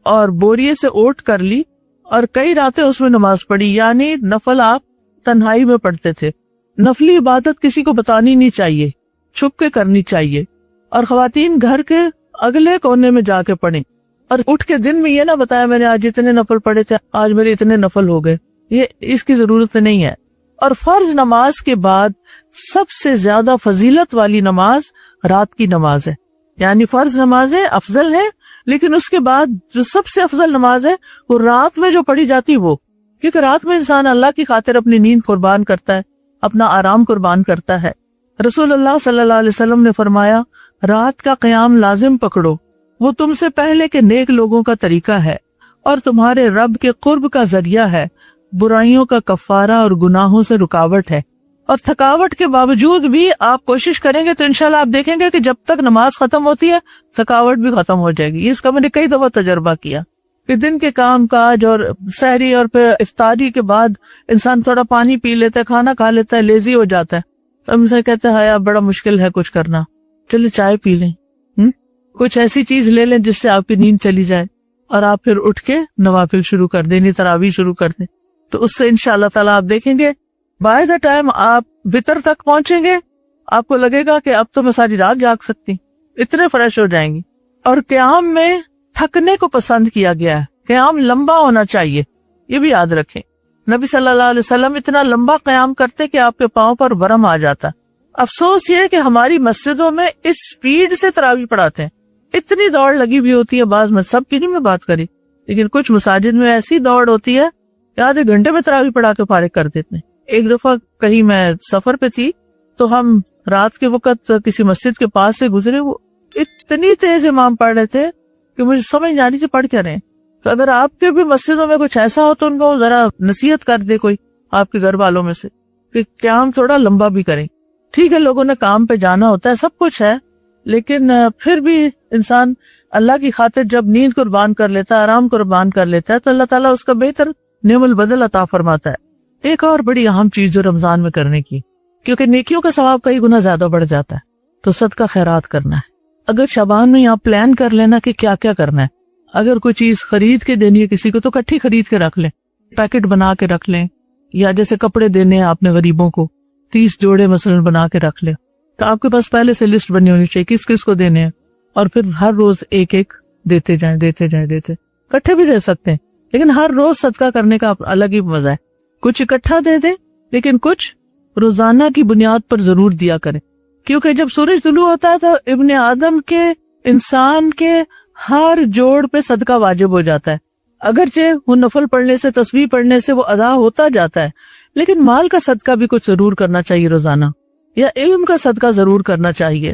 Speaker 1: اور بوریے سے اوٹ کر لی اور کئی راتیں اس میں نماز پڑھی، یعنی نفل آپ تنہائی میں پڑھتے تھے۔ نفلی عبادت کسی کو بتانی نہیں چاہیے، چھپ کے کرنی چاہیے، اور خواتین گھر کے اگلے کونے میں جا کے پڑھیں، اور اٹھ کے دن میں یہ نہ بتایا میں نے آج اتنے نفل پڑھے تھے، آج میرے اتنے نفل ہو گئے، یہ اس کی ضرورت نہیں ہے۔ اور فرض نماز کے بعد سب سے زیادہ فضیلت والی نماز رات کی نماز ہے، یعنی فرض نمازیں افضل ہیں، لیکن اس کے بعد جو سب سے افضل نماز ہے وہ رات میں جو پڑھی جاتی وہ، کیونکہ رات میں انسان اللہ کی خاطر اپنی نیند قربان کرتا ہے، اپنا آرام قربان کرتا ہے۔ رسول اللہ صلی اللہ علیہ وسلم نے فرمایا، رات کا قیام لازم پکڑو، وہ تم سے پہلے کے نیک لوگوں کا طریقہ ہے اور تمہارے رب کے قرب کا ذریعہ ہے، برائیوں کا کفارہ اور گناہوں سے رکاوٹ ہے۔ اور تھکاوٹ کے باوجود بھی آپ کوشش کریں گے تو انشاءاللہ آپ دیکھیں گے کہ جب تک نماز ختم ہوتی ہے تھکاوٹ بھی ختم ہو جائے گی۔ اس کا میں نے کئی دفعہ تجربہ کیا کہ دن کے کام کاج اور سحری اور پھر افطاری کے بعد انسان تھوڑا پانی پی لیتا ہے، کھانا کھا لیتا ہے، لیزی ہو جاتا ہے، تو ہم سے کہتے ہیں اب بڑا مشکل ہے کچھ کرنا، چلے چائے پی لیں، کچھ ایسی چیز لے لیں جس سے آپ کی نیند چلی جائے، اور آپ پھر اٹھ کے نوافل شروع کر دیں، تراویح شروع کر دیں، تو اس سے انشاءاللہ تعالیٰ آپ دیکھیں گے بائی دا ٹائم آپ وتر تک پہنچیں گے آپ کو لگے گا کہ اب تو میں ساری رات جاگ سکتی، اتنے فریش ہو جائیں گی۔ اور قیام میں تھکنے کو پسند کیا گیا ہے، قیام لمبا ہونا چاہیے، یہ بھی یاد رکھیں۔ نبی صلی اللہ علیہ وسلم اتنا لمبا قیام کرتے کہ آپ کے پاؤں پر ورم آ جاتا۔ افسوس یہ کہ ہماری مسجدوں میں اس سپیڈ سے تراویح پڑھاتے ہیں، اتنی دوڑ لگی ہوئی ہوتی ہے، بعض میں سب کی نہیں میں بات کری، لیکن کچھ مساجد میں ایسی دوڑ ہوتی ہے کہ آدھے گھنٹے میں تراویح پڑھا کے فارغ کر دیتے ہیں۔ ایک دفعہ کہیں میں سفر پہ تھی تو ہم رات کے وقت کسی مسجد کے پاس سے گزرے، وہ اتنی تیز امام پڑھ رہے تھے کہ مجھے سمجھ نہیں آ رہی تھی پڑھ کیا رہے ہیں۔ تو اگر آپ کے بھی مسجدوں میں کچھ ایسا ہو تو ان کو ذرا نصیحت کر دے کوئی آپ کے گھر والوں میں سے کہ قیام تھوڑا لمبا بھی کریں. ٹھیک ہے لوگوں نے کام پہ جانا ہوتا ہے, سب کچھ ہے, لیکن پھر بھی انسان اللہ کی خاطر جب نیند قربان کر لیتا ہے, آرام قربان کر لیتا ہے, تو اللہ تعالیٰ اس کا بہتر نعم البدل عطا فرماتا ہے. ایک اور بڑی اہم چیز جو رمضان میں کرنے کی, کیونکہ نیکیوں کا ثواب کئی گنا زیادہ بڑھ جاتا ہے, تو صدقہ خیرات کرنا ہے. اگر شعبان میں آپ پلان کر لینا کہ کیا کیا کرنا ہے, اگر کوئی چیز خرید کے دینی ہے کسی کو تو کٹھی خرید کے رکھ لیں, پیکٹ بنا کے رکھ لیں, یا جیسے کپڑے دینے ہیں آپ نے غریبوں کو 30 جوڑے مثلا بنا کے رکھ لیں, تو آپ کے پاس پہلے سے لسٹ بنی ہونی چاہیے کس کس کو دینے ہیں, اور پھر ہر روز ایک ایک دیتے جائیں. کٹھے بھی دے سکتے ہیں, لیکن ہر روز صدقہ کرنے کا الگ ہی مزہ ہے. کچھ اکٹھا دے دیں, لیکن کچھ روزانہ کی بنیاد پر ضرور دیا کریں, کیونکہ جب سورج طلوع ہوتا ہے تو ابن آدم کے, انسان کے ہر جوڑ پہ صدقہ واجب ہو جاتا ہے. اگرچہ وہ نفل پڑھنے سے, تسبیح پڑھنے سے وہ ادا ہوتا جاتا ہے, لیکن مال کا صدقہ بھی کچھ ضرور کرنا چاہیے روزانہ, یا علم کا صدقہ ضرور کرنا چاہیے,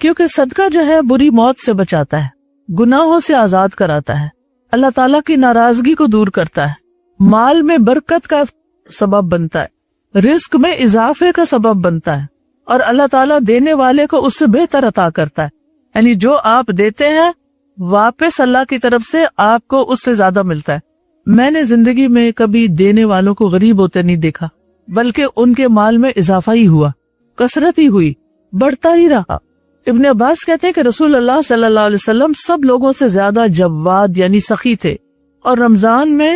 Speaker 1: کیونکہ صدقہ جو ہے بری موت سے بچاتا ہے, گناہوں سے آزاد کراتا ہے, اللہ تعالیٰ کی ناراضگی کو دور کرتا ہے, مال میں برکت کا سبب بنتا ہے, رزق میں اضافے کا سبب بنتا ہے, اور اللہ تعالیٰ دینے والے کو اس سے بہتر عطا کرتا ہے. یعنی جو آپ دیتے ہیں واپس اللہ کی طرف سے آپ کو اس سے زیادہ ملتا ہے. میں نے زندگی میں کبھی دینے والوں کو غریب ہوتے نہیں دیکھا, بلکہ ان کے مال میں اضافہ ہی ہوا, کثرت ہی ہوئی, بڑھتا ہی رہا. ابن عباس کہتے ہیں کہ رسول اللہ صلی اللہ علیہ وسلم سب لوگوں سے زیادہ جواد یعنی سخی تھے, اور رمضان میں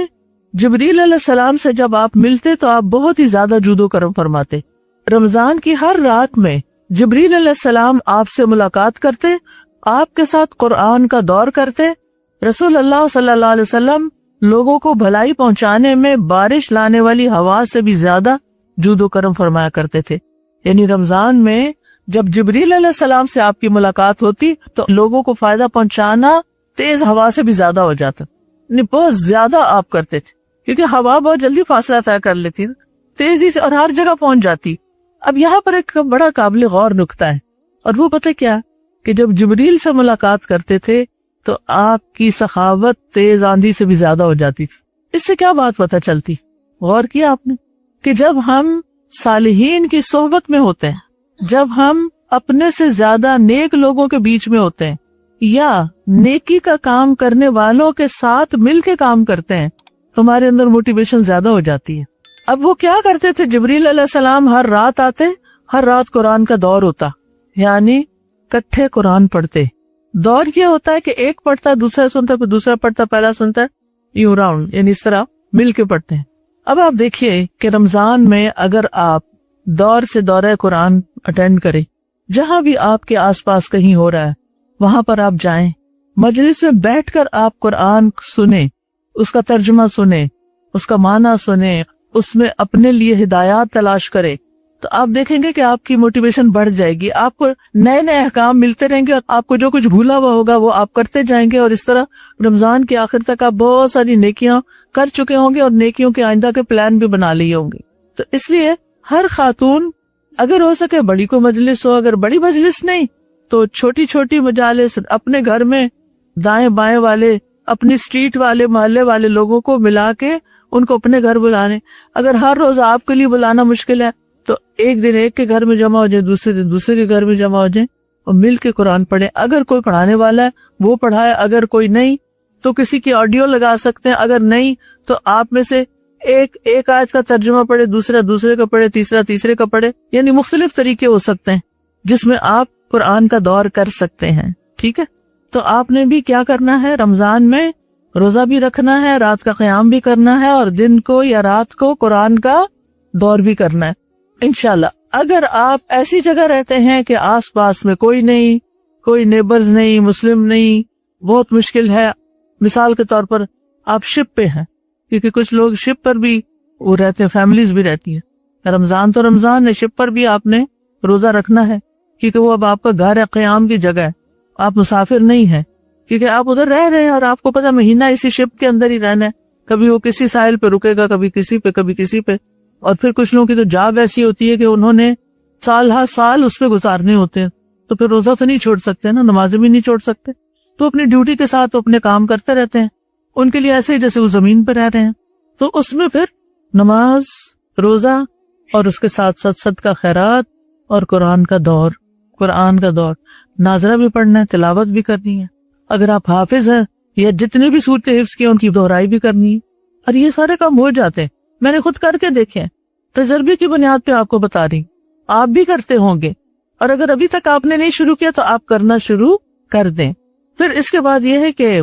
Speaker 1: جبریل علیہ السلام سے جب آپ ملتے تو آپ بہت ہی زیادہ جود و کرم فرماتے. رمضان کی ہر رات میں جبریل علیہ السلام آپ سے ملاقات کرتے, آپ کے ساتھ قرآن کا دور کرتے. رسول اللہ صلی اللہ علیہ وسلم لوگوں کو بھلائی پہنچانے میں بارش لانے والی ہوا سے بھی زیادہ جود و کرم فرمایا کرتے تھے. یعنی رمضان میں جب جبریل علیہ السلام سے آپ کی ملاقات ہوتی تو لوگوں کو فائدہ پہنچانا تیز ہوا سے بھی زیادہ ہو جاتا, یعنی بہت زیادہ آپ کرتے تھے, کیونکہ ہوا بہت جلدی فاصلہ طے کر لیتی, تیزی سے اور ہر جگہ پہنچ جاتی. اب یہاں پر ایک بڑا قابل غور نکتہ ہے, اور وہ پتہ کیا, کہ جب جبریل سے ملاقات کرتے تھے تو آپ کی سخاوت تیز آندھی سے بھی زیادہ ہو جاتی تھی. اس سے کیا بات پتہ چلتی, غور کیا آپ نے, کہ جب ہم صالحین کی صحبت میں ہوتے ہیں, جب ہم اپنے سے زیادہ نیک لوگوں کے بیچ میں ہوتے ہیں, یا نیکی کا کام کرنے والوں کے ساتھ مل کے کام کرتے ہیں, تو ہمارے اندر موٹیویشن زیادہ ہو جاتی ہے. اب وہ کیا کرتے تھے, جبریل علیہ السلام ہر رات آتے, ہر رات قرآن کا دور ہوتا, یعنی کٹھے قرآن پڑھتے. دور یہ ہوتا ہے کہ ایک پڑھتا ہے دوسرا سنتا ہے, پھر دوسرا پڑھتا پہلا سنتا ہے, یوں راؤنڈ, یعنی اس طرح مل کے پڑھتے ہیں. اب آپ دیکھیے کہ رمضان میں اگر آپ دور سے دورہ قرآن اٹینڈ کریں, جہاں بھی آپ کے آس پاس کہیں ہو رہا ہے وہاں پر آپ جائیں, مجلس میں بیٹھ کر آپ قرآن سنیں, اس کا ترجمہ سنیں, اس کا معنی سنیں, اس میں اپنے لیے ہدایات تلاش کریں, تو آپ دیکھیں گے کہ آپ کی موٹیویشن بڑھ جائے گی. آپ کو نئے نئے احکام ملتے رہیں گے, اور آپ کو جو کچھ بھولا ہوا ہوگا وہ آپ کرتے جائیں گے, اور اس طرح رمضان کے آخر تک آپ بہت ساری نیکیاں کر چکے ہوں گے, اور نیکیوں کے آئندہ کے پلان بھی بنا لیے ہوں گے. تو اس لیے ہر خاتون اگر ہو سکے بڑی کو مجلس ہو, اگر بڑی مجلس نہیں تو چھوٹی چھوٹی مجالس اپنے گھر میں دائیں بائیں والے, اپنی اسٹریٹ والے, محلے والے لوگوں کو ملا کے ان کو اپنے گھر بلانے. اگر ہر روز آپ کے لیے بلانا مشکل ہے تو ایک دن ایک کے گھر میں جمع ہو جائیں, دوسرے دن دوسرے کے گھر میں جمع ہو جائیں, اور مل کے قرآن پڑھیں. اگر کوئی پڑھانے والا ہے وہ پڑھائے, اگر کوئی نہیں تو کسی کی آڈیو لگا سکتے ہیں, اگر نہیں تو آپ میں سے ایک آیت کا ترجمہ پڑھے, دوسرا دوسرے کا پڑھے, تیسرا تیسرے کا پڑھے. یعنی مختلف طریقے ہو سکتے ہیں جس میں آپ قرآن کا دور کر سکتے ہیں. ٹھیک ہے, تو آپ نے بھی کیا کرنا ہے, رمضان میں روزہ بھی رکھنا ہے, رات کا قیام بھی کرنا ہے, اور دن کو یا رات کو قرآن کا دور بھی کرنا ہے انشاءاللہ. اگر آپ ایسی جگہ رہتے ہیں کہ آس پاس میں کوئی نہیں, کوئی نیبرز نہیں, مسلم نہیں, بہت مشکل ہے. مثال کے طور پر آپ شپ پہ ہیں, کیونکہ کچھ لوگ شپ پر بھی وہ رہتے ہیں, فیملیز بھی رہتی ہیں. رمضان تو رمضان ہے, شپ پر بھی آپ نے روزہ رکھنا ہے, کیونکہ وہ اب آپ کا گھر ہے, قیام کی جگہ ہے, آپ مسافر نہیں ہیں, کیونکہ آپ ادھر رہ رہے ہیں, اور آپ کو پتا مہینہ اسی شپ کے اندر ہی رہنا ہے. کبھی وہ کسی ساحل پہ رکے گا, کبھی کسی پہ, کبھی کسی پہ. اور پھر کچھ لوگوں کی تو جاب ایسی ہوتی ہے کہ انہوں نے سال ہر سال اس پہ گزارنے ہوتے ہیں, تو پھر روزہ تو نہیں چھوڑ سکتے نا, نمازیں بھی نہیں چھوڑ سکتے, تو اپنی ڈیوٹی کے ساتھ اپنے کام کرتے رہتے ہیں. ان کے لیے ایسے ہی جیسے وہ زمین پر رہ رہے ہیں. تو اس میں پھر نماز، روزہ اور اس کے ساتھ ساتھ صدقہ خیرات اور قرآن کا دور، ناظرہ بھی پڑھنا ہے، تلاوت بھی کرنی ہے. اگر آپ حافظ ہیں یا جتنے بھی صورتیں حفظ کی ان کی دہرائی بھی کرنی ہے. اور یہ سارے کام ہو جاتے ہیں. میں نے خود کر کے دیکھے ہیں، تجربے کی بنیاد پہ آپ کو بتا رہی. آپ بھی کرتے ہوں گے، اور اگر ابھی تک آپ نے نہیں شروع کیا تو آپ کرنا شروع کر دیں. پھر اس کے بعد یہ ہے کہ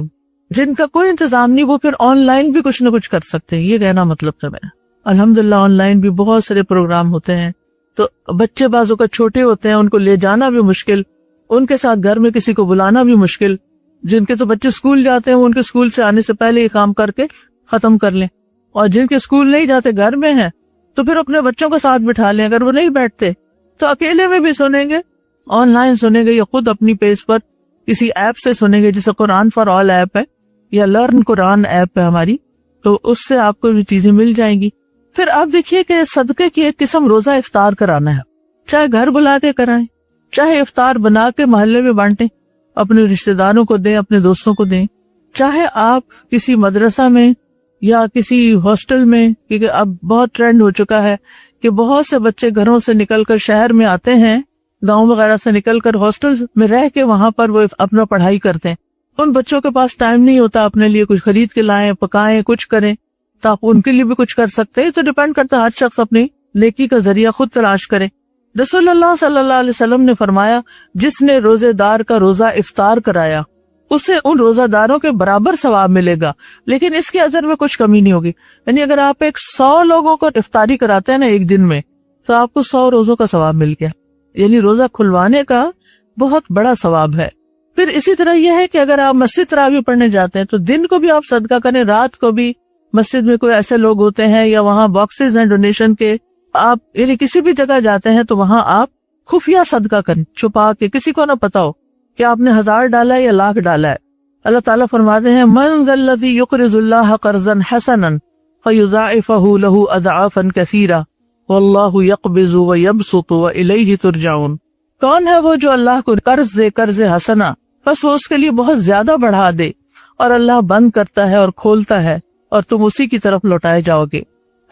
Speaker 1: جن کا کوئی انتظام نہیں وہ پھر آن لائن بھی کچھ نہ کچھ کر سکتے ہیں. یہ کہنا مطلب ہے میرا. الحمدللہ آن لائن بھی بہت سارے پروگرام ہوتے ہیں. تو بچے بازو کا چھوٹے ہوتے ہیں، ان کو لے جانا بھی مشکل، ان کے ساتھ گھر میں کسی کو بلانا بھی مشکل. جن کے تو بچے اسکول جاتے ہیں وہ ان کے اسکول سے آنے سے پہلے یہ کام کر کے ختم کر لیں، اور جن کے اسکول نہیں جاتے گھر میں ہیں تو پھر اپنے بچوں کو ساتھ بٹھا لیں. اگر وہ نہیں بیٹھتے تو اکیلے میں بھی سنیں گے، آن لائن سنیں گے، یا خود اپنی پیج پر کسی ایپ سے سنیں گے، جیسے قرآن فار آل ایپ ہے یا لرن قرآن ایپ ہے ہماری، تو اس سے آپ کو بھی چیزیں مل جائیں گی. پھر آپ دیکھیے کہ صدقے کی ایک قسم روزہ افطار کرانا ہے. چاہے گھر بلا کے کرائیں، چاہے افطار بنا کے محلے میں بانٹیں، اپنے رشتہ داروں کو دیں، اپنے دوستوں کو دیں. چاہے آپ کسی مدرسہ میں یا کسی ہاسٹل میں، کیونکہ اب بہت ٹرینڈ ہو چکا ہے کہ بہت سے بچے گھروں سے نکل کر شہر میں آتے ہیں، گاؤں وغیرہ سے نکل کر ہاسٹل میں رہ کے وہاں پر وہ اپنا پڑھائی کرتے ہیں. ان بچوں کے پاس ٹائم نہیں ہوتا اپنے لیے کچھ خرید کے لائیں، پکائیں، کچھ کریں، تو آپ ان کے لیے بھی کچھ کر سکتے ہیں. تو ڈیپینڈ کرتا ہے، ہر شخص اپنی نیکی کا ذریعہ خود تلاش کرے. رسول اللہ صلی اللہ علیہ وسلم نے فرمایا، جس نے روزے دار کا روزہ افطار کرایا اسے ان روزہ داروں کے برابر ثواب ملے گا، لیکن اس کے اجر میں کچھ کمی نہیں ہوگی. یعنی اگر آپ 100 لوگوں کو افطاری کراتے ہیں نا ایک دن میں، تو آپ کو 100 روزوں کا ثواب مل گیا. یعنی روزہ کھلوانے کا بہت بڑا ثواب ہے. پھر اسی طرح یہ ہے کہ اگر آپ مسجد تراویح پڑھنے جاتے ہیں تو دن کو بھی آپ صدقہ کریں، رات کو بھی. مسجد میں کوئی ایسے لوگ ہوتے ہیں یا وہاں باکسز ہیں ڈونیشن کے، آپ یعنی کسی بھی جگہ جاتے ہیں تو وہاں آپ خفیہ صدقہ کریں، چھپا کے، کسی کو نہ پتا ہو کہ آپ نے 1000 ڈالا ہے یا 1,00,000 ڈالا ہے. اللہ تعالیٰ فرماتے ہیں، من ذا الذی یقرض اللہ قرضا حسنا فیضاعفہ لہ اضعافا کثیرہ واللہ یقبض ویبسط والیہ ترجعون. کون ہے وہ جو اللہ کو قرض دے، قرض حسنا، بس وہ اس کے لیے بہت زیادہ بڑھا دے، اور اللہ بند کرتا ہے اور کھولتا ہے اور تم اسی کی طرف لوٹائے جاؤ گے.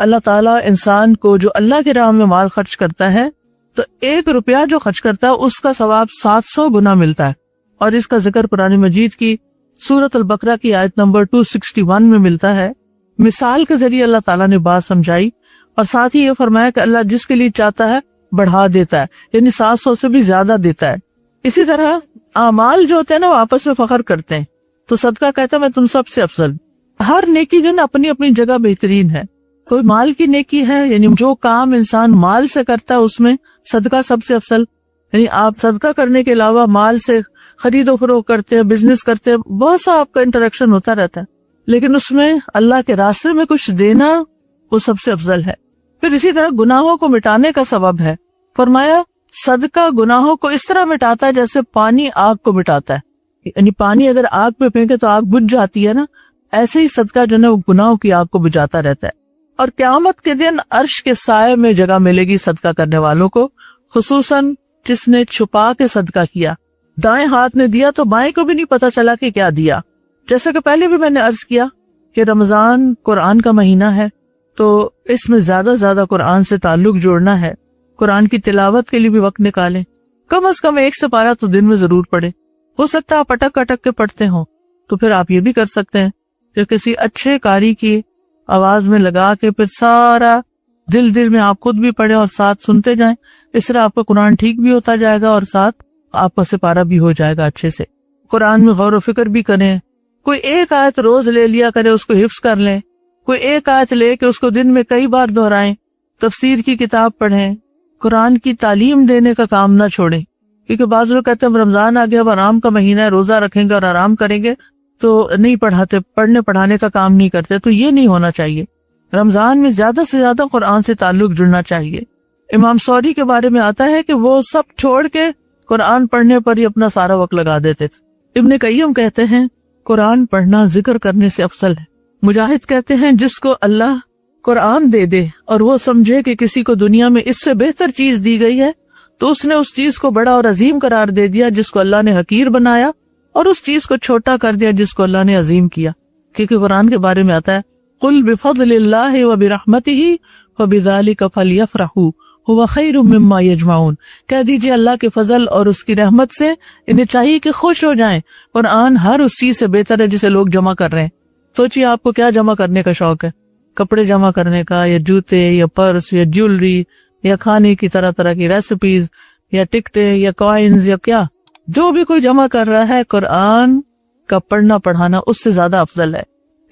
Speaker 1: اللہ تعالیٰ انسان کو جو اللہ کی راہ میں مال خرچ کرتا ہے تو 1 روپیہ جو خرچ کرتا ہے اس کا ثواب 700 گنا ملتا ہے. اور اس کا ذکر قرآن مجید کی سورۃ البقرہ کی آیت نمبر 261 میں ملتا ہے. مثال کے ذریعے اللہ تعالیٰ نے بات سمجھائی، اور ساتھ ہی یہ فرمایا کہ اللہ جس کے لیے چاہتا ہے بڑھا دیتا ہے، یعنی 700 سے بھی زیادہ دیتا ہے. اسی طرح اعمال جو ہوتے ہیں نا وہ آپس میں فخر کرتے ہیں، تو صدقہ کہتا ہے میں تم سب سے افضل. ہر نیکی جو ہے نا اپنی اپنی جگہ بہترین ہے. کوئی مال کی نیکی ہے، یعنی جو کام انسان مال سے کرتا ہے اس میں صدقہ سب سے افضل. یعنی آپ صدقہ کرنے کے علاوہ مال سے خرید و فروخت کرتے ہیں، بزنس کرتے ہیں، بہت سا آپ کا انٹریکشن ہوتا رہتا ہے، لیکن اس میں اللہ کے راستے میں کچھ دینا وہ سب سے افضل ہے. پھر اسی طرح گناہوں کو مٹانے کا سبب ہے. فرمایا صدقہ گناہوں کو اس طرح مٹاتا ہے جیسے پانی آگ کو مٹاتا ہے. یعنی پانی اگر آگ پہ پھینکے تو آگ بجھ جاتی ہے نا، ایسے ہی صدقہ جو ہے وہ گناہوں کی آگ کو بجھاتا رہتا ہے. اور قیامت کے دن عرش کے سائے میں جگہ ملے گی صدقہ کرنے والوں کو، خصوصاً جس نے چھپا کے صدقہ کیا. دائیں ہاتھ نے دیا تو بائیں کو بھی نہیں پتا چلا کہ کیا دیا. جیسا کہ پہلے بھی میں نے عرض کیا کہ رمضان قرآن کا مہینہ ہے، تو اس میں زیادہ زیادہ قرآن سے تعلق جوڑنا ہے. قرآن کی تلاوت کے لیے بھی وقت نکالیں، کم از کم 1 سپارہ تو دن میں ضرور پڑھیں. ہو سکتا ہے آپ اٹک اٹک کے پڑھتے ہوں، تو پھر آپ یہ بھی کر سکتے ہیں کہ کسی اچھے قاری کی آواز میں لگا کے پھر سارا دل میں آپ خود بھی پڑھیں اور ساتھ سنتے جائیں. اس طرح آپ کا قرآن ٹھیک بھی ہوتا جائے گا اور ساتھ آپ کا سپارہ بھی ہو جائے گا اچھے سے. قرآن میں غور و فکر بھی کریں. کوئی ایک آیت روز لے لیا کرے، اس کو حفظ کر لیں. کوئی ایک آیت لے کے اس کو دن میں کئی بار دہرائیں. تفسیر کی کتاب پڑھیں. قرآن کی تعلیم دینے کا کام نہ چھوڑیں، کیونکہ بعض لوگ کہتے ہیں رمضان آ گیا، اب آرام کا مہینہ ہے، روزہ رکھیں گے اور آرام کریں گے تو نہیں پڑھاتے، پڑھنے پڑھانے کا کام نہیں کرتے. تو یہ نہیں ہونا چاہیے. رمضان میں زیادہ سے زیادہ قرآن سے تعلق جڑنا چاہیے. امام سوری کے بارے میں آتا ہے کہ وہ سب چھوڑ کے قرآن پڑھنے پر ہی اپنا سارا وقت لگا دیتے تھے. ابن قیم کہتے ہیں قرآن پڑھنا ذکر کرنے سے افضل ہے. مجاہد کہتے ہیں جس کو اللہ قرآن دے دے اور وہ سمجھے کہ کسی کو دنیا میں اس سے بہتر چیز دی گئی ہے تو اس نے اس چیز کو بڑا اور عظیم قرار دے دیا جس کو اللہ نے حقیر بنایا، اور اس چیز کو چھوٹا کر دیا جس کو اللہ نے عظیم کیا. کیونکہ قرآن کے بارے میں آتا ہے قل بفضل اللہ وبرحمتہ فبذلک فلیفرحوا هو خیر مما یجمعون، کہہ دیجیے اللہ کے فضل اور اس کی رحمت سے انہیں چاہیے کہ خوش ہو جائیں، قرآن ہر اس چیز سے بہتر ہے جسے لوگ جمع کر رہے ہیں۔ سوچیے آپ کو کیا جمع کرنے کا شوق ہے، کپڑے جمع کرنے کا، یا جوتے، یا پرس، یا جیولری، یا کھانے کی طرح طرح کی ریسیپیز، یا ٹکٹیں، یا کوائنز، یا کیا جو بھی کوئی جمع کر رہا ہے، قرآن کا پڑھنا پڑھانا اس سے زیادہ افضل ہے۔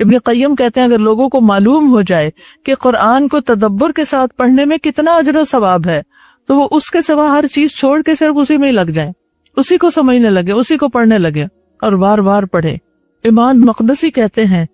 Speaker 1: ابن قیم کہتے ہیں اگر لوگوں کو معلوم ہو جائے کہ قرآن کو تدبر کے ساتھ پڑھنے میں کتنا اجر و ثواب ہے تو وہ اس کے سوا ہر چیز چھوڑ کے صرف اسی میں ہی لگ جائیں، اسی کو سمجھنے لگے، اسی کو پڑھنے لگے اور بار بار پڑھے۔ امام مقدسی کہتے ہیں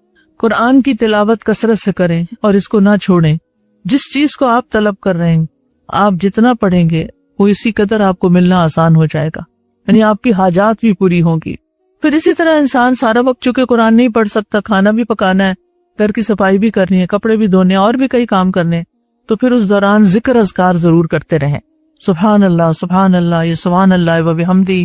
Speaker 1: قرآن کی تلاوت کثرت سے کریں اور اس کو نہ چھوڑیں۔ جس چیز کو آپ طلب کر رہے ہیں آپ جتنا پڑھیں گے وہ اسی قدر آپ کو ملنا آسان ہو جائے گا، یعنی آپ کی حاجات بھی پوری ہوں گی۔ پھر اسی طرح انسان سارا وقت چونکہ قرآن نہیں پڑھ سکتا، کھانا بھی پکانا ہے، گھر کی صفائی بھی کرنی ہے، کپڑے بھی دھونے اور بھی کئی کام کرنے، تو پھر اس دوران ذکر اذکار ضرور کرتے رہیں۔ سبحان اللہ سبحان اللہ، یہ سبحان اللہ وبحمدہ،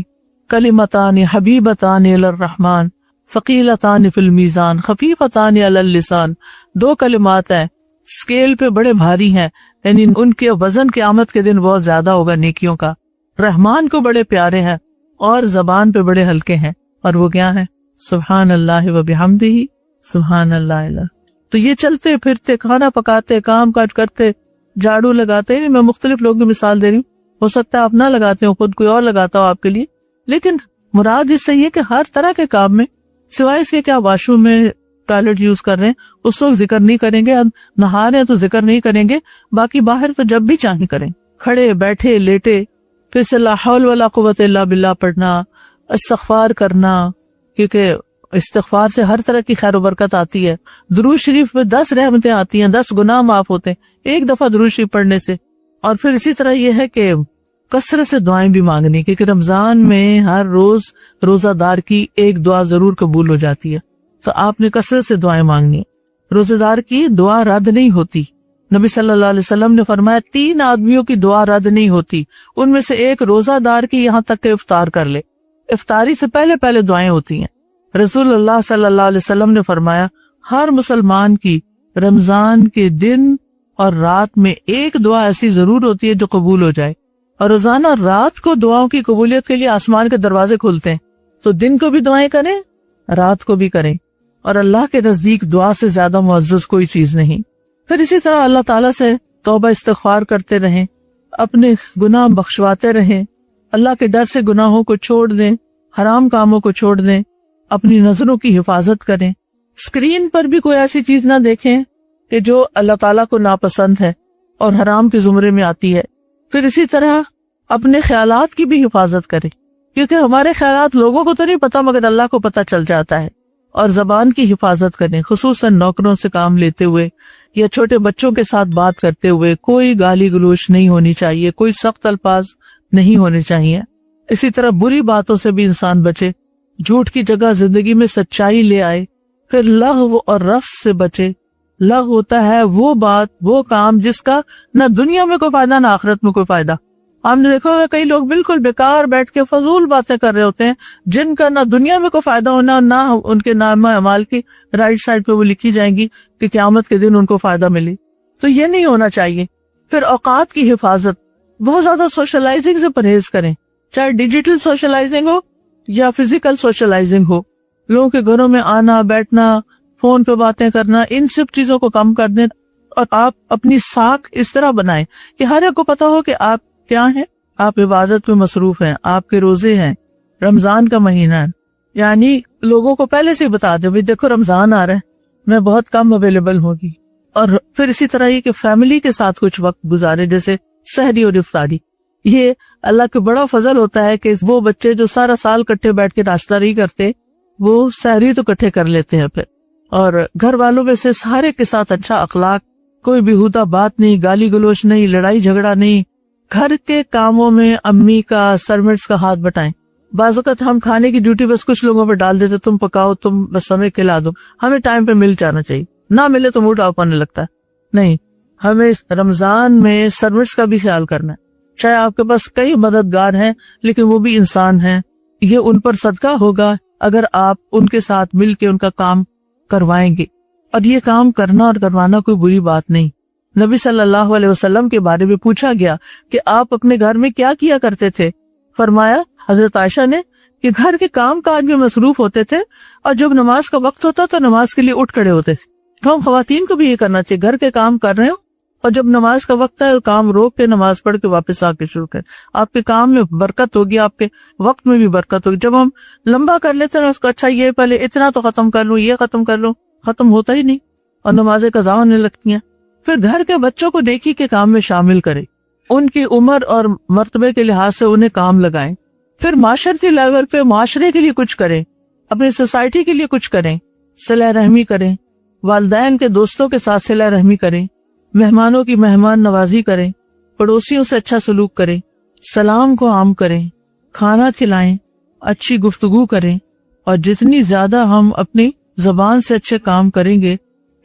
Speaker 1: کلمتان حبیبتان الی الرحمن ثقیلتان فی المیزان خفیفتان علی اللسان، دو کلمات ہیں اسکیل پہ بڑے بھاری ہیں، یعنی ان کے وزن قیامت کے دن بہت زیادہ ہوگا نیکیوں کا، رحمان کو بڑے پیارے ہیں اور زبان پہ بڑے ہلکے ہیں، اور وہ کیا ہے؟ سبحان اللہ وبحمدہ سبحان اللہ الہ۔ تو یہ چلتے پھرتے، کھانا پکاتے، کام کاج کرتے، جھاڑو لگاتے، میں مختلف لوگوں کی مثال دے رہی ہوں، ہو سکتا ہے آپ نہ لگاتے ہو، خود کوئی اور لگاتا ہو آپ کے لیے، لیکن مراد اس سے یہ کہ ہر طرح کے کام میں سوائے اس کے کہ آپ واش روم میں ٹوائلٹ یوز کر رہے ہیں اس وقت ذکر نہیں کریں گے، نہا رہے ہیں تو ذکر نہیں کریں گے، باقی باہر تو جب بھی چاہیں کریں، کھڑے بیٹھے لیٹے، پھر سے لا حول ولا قوت الا باللہ پڑھنا، استغفار کرنا، کیونکہ استغفار سے ہر طرح کی خیر و برکت آتی ہے، درود شریف میں 10 رحمتیں آتی ہیں، 10 گناہ معاف ہوتے ہیں ایک دفعہ درود شریف پڑھنے سے۔ اور پھر اسی طرح یہ ہے کہ کثرت سے دعائیں بھی مانگنی، کیونکہ رمضان میں ہر روز روزہ دار کی ایک دعا ضرور قبول ہو جاتی ہے، تو آپ نے کثرت سے دعائیں مانگنی۔ روزہ دار کی دعا رد نہیں ہوتی، نبی صلی اللہ علیہ وسلم نے فرمایا 3 آدمیوں کی دعا رد نہیں ہوتی، ان میں سے ایک روزہ دار کی یہاں تک کہ افطار کر لے، افطاری سے پہلے دعائیں ہوتی ہیں۔ رسول اللہ صلی اللہ علیہ وسلم نے فرمایا ہر مسلمان کی رمضان کے دن اور رات میں ایک دعا ایسی ضرور ہوتی ہے جو قبول ہو جائے، اور روزانہ رات کو دعاؤں کی قبولیت کے لیے آسمان کے دروازے کھلتے ہیں، تو دن کو بھی دعائیں کریں، رات کو بھی کریں، اور اللہ کے نزدیک دعا سے زیادہ معزز کوئی چیز نہیں۔ پھر اسی طرح اللہ تعالیٰ سے توبہ استغفار کرتے رہیں، اپنے گناہ بخشواتے رہیں، اللہ کے ڈر سے گناہوں کو چھوڑ دیں، حرام کاموں کو چھوڑ دیں، اپنی نظروں کی حفاظت کریں، اسکرین پر بھی کوئی ایسی چیز نہ دیکھیں کہ جو اللہ تعالیٰ کو ناپسند ہے اور حرام کے زمرے میں آتی ہے۔ پھر اسی طرح اپنے خیالات کی بھی حفاظت کریں، کیونکہ ہمارے خیالات لوگوں کو تو نہیں پتا مگر اللہ کو پتا چل جاتا ہے۔ اور زبان کی حفاظت کریں، خصوصاً نوکروں سے کام لیتے ہوئے یا چھوٹے بچوں کے ساتھ بات کرتے ہوئے کوئی گالی گلوچ نہیں ہونی چاہیے، کوئی سخت الفاظ نہیں ہونے چاہیے۔ اسی طرح بری باتوں سے بھی انسان بچے، جھوٹ کی جگہ زندگی میں سچائی لے آئے۔ پھر لغو اور رفث سے بچے۔ لغو ہوتا ہے وہ بات، وہ کام جس کا نہ دنیا میں کوئی فائدہ نہ آخرت میں کوئی فائدہ۔ آپ نے دیکھا ہوگا کئی لوگ بالکل بیکار بیٹھ کے فضول باتیں کر رہے ہوتے ہیں جن کا نہ دنیا میں کوئی فائدہ ہونا اور نہ ان کے نامہ اعمال کی رائٹ سائڈ پہ وہ لکھی جائیں گی کہ قیامت کے دن ان کو فائدہ ملے، تو یہ نہیں ہونا چاہیے۔ پھر اوقات کی حفاظت، بہت زیادہ سوشلائزنگ سے پرہیز کریں، چاہے ڈیجیٹل سوشلائزنگ ہو یا فزیکل سوشلائزنگ ہو۔ لوگوں کے گھروں میں آنا بیٹھنا، فون پہ باتیں کرنا، ان سب چیزوں کو کم کر دیں، اور آپ اپنی ساکھ اس طرح بنائیں کہ ہر ایک کو پتا ہو کہ آپ کیا ہیں، آپ عبادت میں مصروف ہیں، آپ کے روزے ہیں، رمضان کا مہینہ ہے، یعنی لوگوں کو پہلے سے بتا دیں، دیکھو رمضان آ رہا ہے، میں بہت کم اویلیبل ہوگی۔ اور پھر اسی طرح یہ کہ فیملی کے ساتھ کچھ وقت گزارے، جیسے سحری اور افطاری۔ یہ اللہ کا بڑا فضل ہوتا ہے کہ وہ بچے جو سارا سال کٹھے بیٹھ کے ناشتہ نہیں کرتے وہ سحری تو کٹھے کر لیتے ہیں پھر۔ اور گھر والوں میں سے سارے کے ساتھ اچھا اخلاق، کوئی بیہودہ بات نہیں، گالی گلوچ نہیں، لڑائی جھگڑا نہیں۔ گھر کے کاموں میں امی کا، سرونٹس کا ہاتھ بٹائیں۔ بعض اوقات ہم کھانے کی ڈیوٹی بس کچھ لوگوں پہ ڈال دیتے، تم پکاؤ، تم بس ہمیں کھلا دو۔ ہمیں ٹائم پہ مل جانا چاہیے، نہ ملے تو موڈ آف ہونے لگتا ہے۔ نہیں، ہمیں رمضان میں سرونٹس کا بھی خیال کرنا ہے۔ چاہے آپ کے پاس کئی مددگار ہیں لیکن وہ بھی انسان ہیں، یہ ان پر صدقہ ہوگا اگر آپ ان کے ساتھ مل کے ان کا کام کروائیں گے، اور یہ کام کرنا اور کروانا کوئی بری بات نہیں۔ نبی صلی اللہ علیہ وسلم کے بارے میں پوچھا گیا کہ آپ اپنے گھر میں کیا کیا کرتے تھے؟ فرمایا حضرت عائشہ نے کہ گھر کے کام کاج میں مصروف ہوتے تھے، اور جب نماز کا وقت ہوتا تو نماز کے لیے اٹھ کھڑے ہوتے تھے۔ تو ہم خواتین کو بھی یہ کرنا چاہیے، گھر کے کام کر رہے ہو اور جب نماز کا وقت ہے کام روک کے نماز پڑھ کے واپس آ کے شروع کریں، آپ کے کام میں برکت ہوگی، آپ کے وقت میں بھی برکت ہوگی۔ جب ہم لمبا کر لیتے ہیں اس کو، اچھا یہ پہلے اتنا تو ختم کر لوں، یہ ختم کر لوں، ختم ہوتا ہی نہیں اور نمازیں قضا ہونے لگتی ہیں۔ پھر گھر کے بچوں کو نیکی کے کام میں شامل کریں، ان کی عمر اور مرتبے کے لحاظ سے انہیں کام لگائیں۔ پھر معاشرتی لیول پہ معاشرے کے لیے کچھ کریں، اپنی سوسائٹی کے لیے کچھ کریں، صلہ رحمی کریں، والدین کے دوستوں کے ساتھ صلہ رحمی کریں، مہمانوں کی مہمان نوازی کریں، پڑوسیوں سے اچھا سلوک کریں، سلام کو عام کریں، کھانا کھلائیں، اچھی گفتگو کریں، اور جتنی زیادہ ہم اپنی زبان سے اچھے کام کریں گے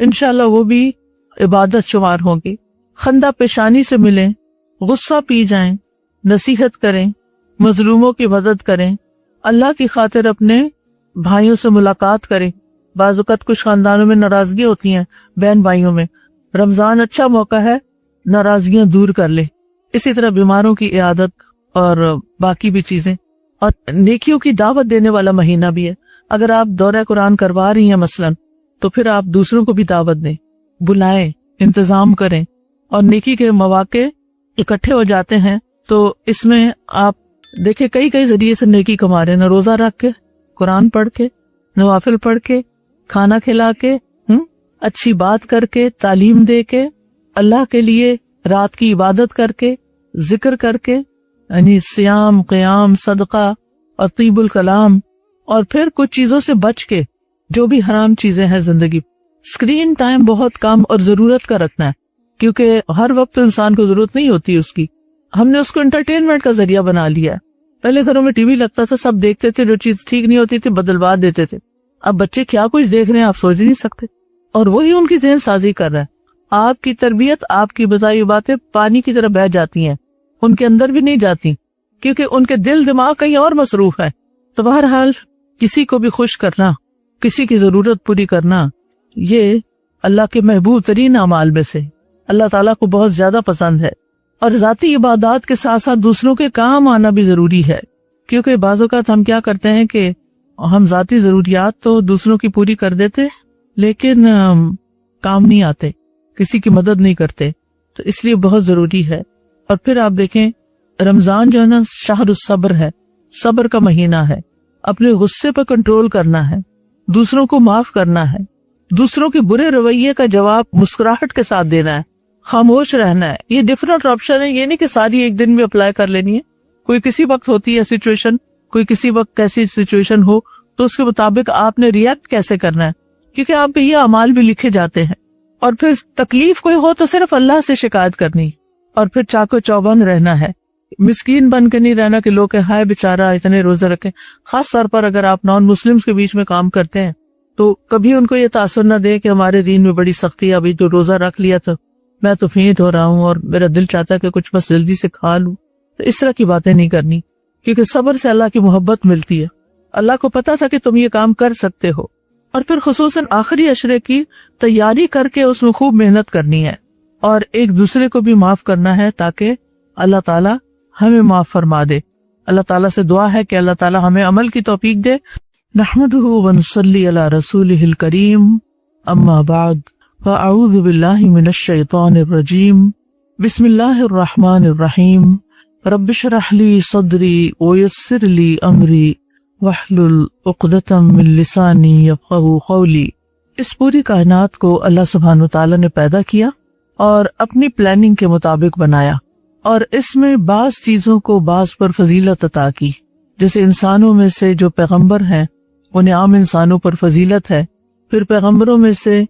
Speaker 1: انشاءاللہ وہ بھی عبادت شمار ہوں گے۔ خندہ پیشانی سے ملیں، غصہ پی جائیں، نصیحت کریں، مظلوموں کی مدد کریں، اللہ کی خاطر اپنے بھائیوں سے ملاقات کریں۔ بعض اوقات کچھ خاندانوں میں ناراضگی ہوتی ہیں بہن بھائیوں میں، رمضان اچھا موقع ہے ناراضگیاں دور کر لے۔ اسی طرح بیماروں کی عیادت اور باقی بھی چیزیں، اور نیکیوں کی دعوت دینے والا مہینہ بھی ہے۔ اگر آپ دورہ قرآن کروا رہی ہیں مثلاً، تو پھر آپ دوسروں کو بھی دعوت دیں، بلائیں، انتظام کریں، اور نیکی کے مواقع اکٹھے ہو جاتے ہیں تو اس میں آپ دیکھیں کئی ذریعے سے نیکی کما رہے ہیں، روزہ رکھ کے، قرآن پڑھ کے، نوافل پڑھ کے، کھانا کھلا کے، اچھی بات کر کے، تعلیم دے کے، اللہ کے لیے رات کی عبادت کر کے، ذکر کر کے، یعنی صیام، قیام، صدقہ اور طیب الکلام، اور پھر کچھ چیزوں سے بچ کے، جو بھی حرام چیزیں ہیں زندگی۔ اسکرین ٹائم بہت کم اور ضرورت کا رکھنا ہے، کیونکہ ہر وقت انسان کو ضرورت نہیں ہوتی اس کی۔ ہم نے اس کو انٹرٹینمنٹ کا ذریعہ بنا لیا ہے۔ پہلے گھروں میں ٹی وی لگتا تھا، سب دیکھتے تھے، جو چیز ٹھیک نہیں ہوتی تھی بدلوا دیتے تھے۔ اب بچے کیا کچھ دیکھ رہے ہیں آپ سوچ نہیں سکتے، اور وہی ان کی ذہن سازی کر رہا ہے۔ آپ کی تربیت، آپ کی بتائی باتیں پانی کی طرح بہہ جاتی ہیں، ان کے اندر بھی نہیں جاتی، کیونکہ ان کے دل دماغ کہیں اور مصروف ہے۔ تو بہرحال کسی کو بھی خوش کرنا، کسی کی ضرورت پوری کرنا، یہ اللہ کے محبوب ترین اعمال میں سے اللہ تعالیٰ کو بہت زیادہ پسند ہے۔ اور ذاتی عبادات کے ساتھ ساتھ دوسروں کے کام آنا بھی ضروری ہے، کیونکہ بعض اوقات ہم کیا کرتے ہیں کہ ہم ذاتی ضروریات تو دوسروں کی پوری کر دیتے لیکن کام نہیں آتے، کسی کی مدد نہیں کرتے، تو اس لیے بہت ضروری ہے۔ اور پھر آپ دیکھیں رمضان جو ہے نا شہر الصبر ہے، صبر کا مہینہ ہے۔ اپنے غصے پر کنٹرول کرنا ہے، دوسروں کو معاف کرنا ہے، دوسروں کے برے رویے کا جواب مسکراہٹ کے ساتھ دینا ہے، خاموش رہنا ہے۔ یہ ڈفرنٹ آپشن ہے، یہ نہیں کہ ساری ایک دن میں اپلائی کر لینی ہے۔ کوئی کسی وقت ہوتی ہے سچویشن، کوئی کسی وقت کیسی سچویشن ہو تو اس کے مطابق آپ نے ریئیکٹ کیسے کرنا ہے، کیونکہ آپ کے یہ اعمال بھی لکھے جاتے ہیں۔ اور پھر تکلیف کوئی ہو تو صرف اللہ سے شکایت کرنی، اور پھر چاقو چوبند رہنا ہے، مسکین بن کے نہیں رہنا کہ لوگ کہ ہائے بیچارہ اتنے روزے رکھے۔ خاص طور پر اگر آپ نان مسلمز کے بیچ میں کام کرتے ہیں تو کبھی ان کو یہ تاثر نہ دے کہ ہمارے دین میں بڑی سختی ہے، ابھی جو روزہ رکھ لیا تو میں تو فینٹ ہو رہا ہوں اور میرا دل چاہتا ہے کہ کچھ بس جلدی سے کھا لوں۔ تو اس طرح کی باتیں نہیں کرنی، کیونکہ صبر سے اللہ کی محبت ملتی ہے۔ اللہ کو پتا تھا کہ تم یہ کام کر سکتے ہو۔ اور پھر خصوصاً آخری عشرے کی تیاری کر کے اس میں خوب محنت کرنی ہے، اور ایک دوسرے کو بھی معاف کرنا ہے تاکہ اللہ تعالیٰ ہمیں معاف فرما دے۔ اللہ تعالیٰ سے دعا ہے کہ اللہ تعالیٰ ہمیں عمل کی توفیق دے۔ نحمدہ ونصلی علی رسولہ الکریم، اما بعد فاعوذ باللہ من الشیطان الرجیم، بسم اللہ الرحمن الرحیم، رب اشرح لی صدری ویسر لی امری واحلل عقدۃ من لسانی یفقہوا قولی۔ اس پوری کائنات کو اللہ سبحانہ وتعالی نے پیدا کیا اور اپنی پلاننگ کے مطابق بنایا، اور اس میں بعض چیزوں کو بعض پر فضیلت عطا کی۔ جیسے انسانوں میں سے جو پیغمبر ہیں انہیں عام انسانوں پر فضیلت ہے، پھر پیغمبروں میں سے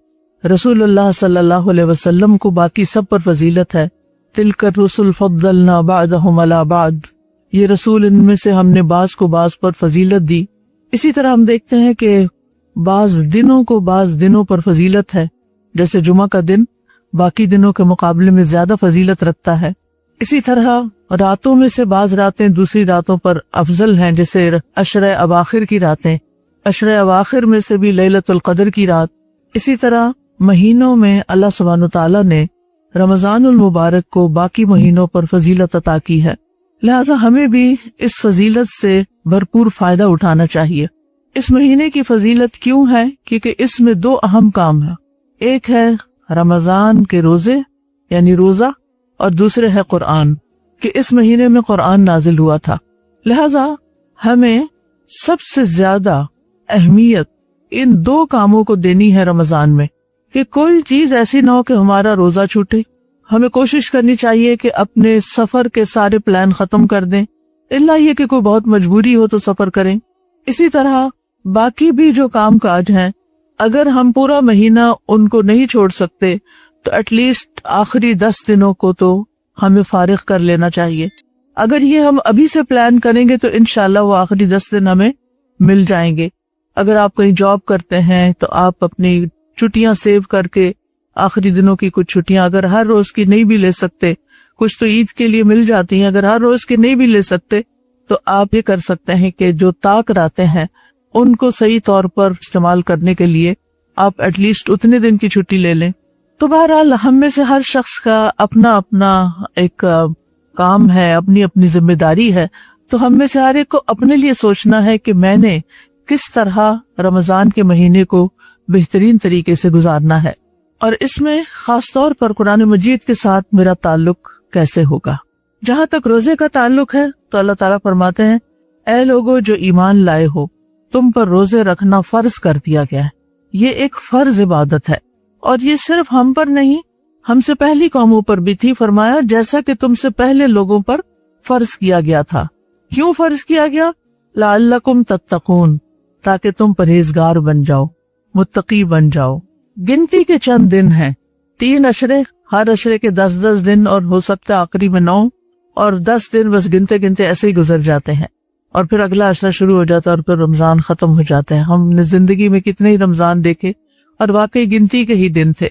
Speaker 1: رسول اللہ صلی اللہ علیہ وسلم کو باقی سب پر فضیلت ہے۔ تلک الرسل فضلنا بعضهم علی بعض، یہ رسول ان میں سے ہم نے بعض کو بعض پر فضیلت دی۔ اسی طرح ہم دیکھتے ہیں کہ بعض دنوں کو بعض دنوں پر فضیلت ہے، جیسے جمعہ کا دن باقی دنوں کے مقابلے میں زیادہ فضیلت رکھتا ہے۔ اسی طرح راتوں میں سے بعض راتیں دوسری راتوں پر افضل ہیں، جیسے عشرہ اواخر کی راتیں، عشرہ اواخر میں سے بھی لیلۃ القدر کی رات اسی طرح مہینوں میں اللہ سبحانہ تعالیٰ نے رمضان المبارک کو باقی مہینوں پر فضیلت عطا کی ہے، لہٰذا ہمیں بھی اس فضیلت سے بھرپور فائدہ اٹھانا چاہیے۔ اس مہینے کی فضیلت کیوں ہے؟ کیونکہ اس میں دو اہم کام ہیں، ایک ہے رمضان کے روزے یعنی روزہ، اور دوسرے ہے قرآن، کہ اس مہینے میں قرآن نازل ہوا تھا۔ لہٰذا ہمیں سب سے زیادہ اہمیت ان دو کاموں کو دینی ہے رمضان میں، کہ کوئی چیز ایسی نہ ہو کہ ہمارا روزہ چھوٹے۔ ہمیں کوشش کرنی چاہیے کہ اپنے سفر کے سارے پلان ختم کر دیں، الا یہ کہ کوئی بہت مجبوری ہو تو سفر کریں۔ اسی طرح باقی بھی جو کام کاج ہیں، اگر ہم پورا مہینہ ان کو نہیں چھوڑ سکتے تو ایٹ لیسٹ آخری 10 دنوں کو تو ہمیں فارغ کر لینا چاہیے۔ اگر یہ ہم ابھی سے پلان کریں گے تو انشاءاللہ وہ آخری 10 دن ہمیں مل جائیں گے۔ اگر آپ کہیں جاب کرتے ہیں تو آپ اپنی چھٹیاں سیو کر کے آخری دنوں کی کچھ چھٹیاں اگر ہر روز کی نہیں بھی لے سکتے، کچھ تو عید کے لیے مل جاتی ہیں، اگر ہر روز کی نہیں بھی لے سکتے تو آپ یہ کر سکتے ہیں کہ جو طاق راتیں ہیں ان کو صحیح طور پر استعمال کرنے کے لیے آپ ایٹ لیسٹ اتنے دن کی چھٹی لے لیں۔ تو بہرحال ہم میں سے ہر شخص کا اپنا اپنا ایک کام ہے، اپنی اپنی ذمہ داری ہے، تو ہم میں سے ہر ایک کو اپنے لیے سوچنا ہے کہ میں نے کس طرح رمضان کے مہینے کو بہترین طریقے سے گزارنا ہے، اور اس میں خاص طور پر قرآن مجید کے ساتھ میرا تعلق کیسے ہوگا۔ جہاں تک روزے کا تعلق ہے تو اللہ تعالیٰ فرماتے ہیں، اے لوگو جو ایمان لائے ہو، تم پر روزے رکھنا فرض کر دیا گیا ہے۔ یہ ایک فرض عبادت ہے، اور یہ صرف ہم پر نہیں، ہم سے پہلی قوموں پر بھی تھی۔ فرمایا جیسا کہ تم سے پہلے لوگوں پر فرض کیا گیا تھا۔ کیوں فرض کیا گیا؟ لعلکم تتقون، تاکہ تم پرہیزگار بن جاؤ، متقی بن جاؤ۔ گنتی کے چند دن ہیں، 3 عشرے، ہر عشرے کے 10 دن، اور ہو سکتا ہے آخری میں 9، اور 10 دن بس گنتے گنتے ایسے ہی گزر جاتے ہیں، اور پھر اگلا عشرہ شروع ہو جاتا ہے، اور پھر رمضان ختم ہو جاتا ہے۔ ہم نے زندگی میں کتنے ہی رمضان دیکھے، اور واقعی گنتی کے ہی دن تھے۔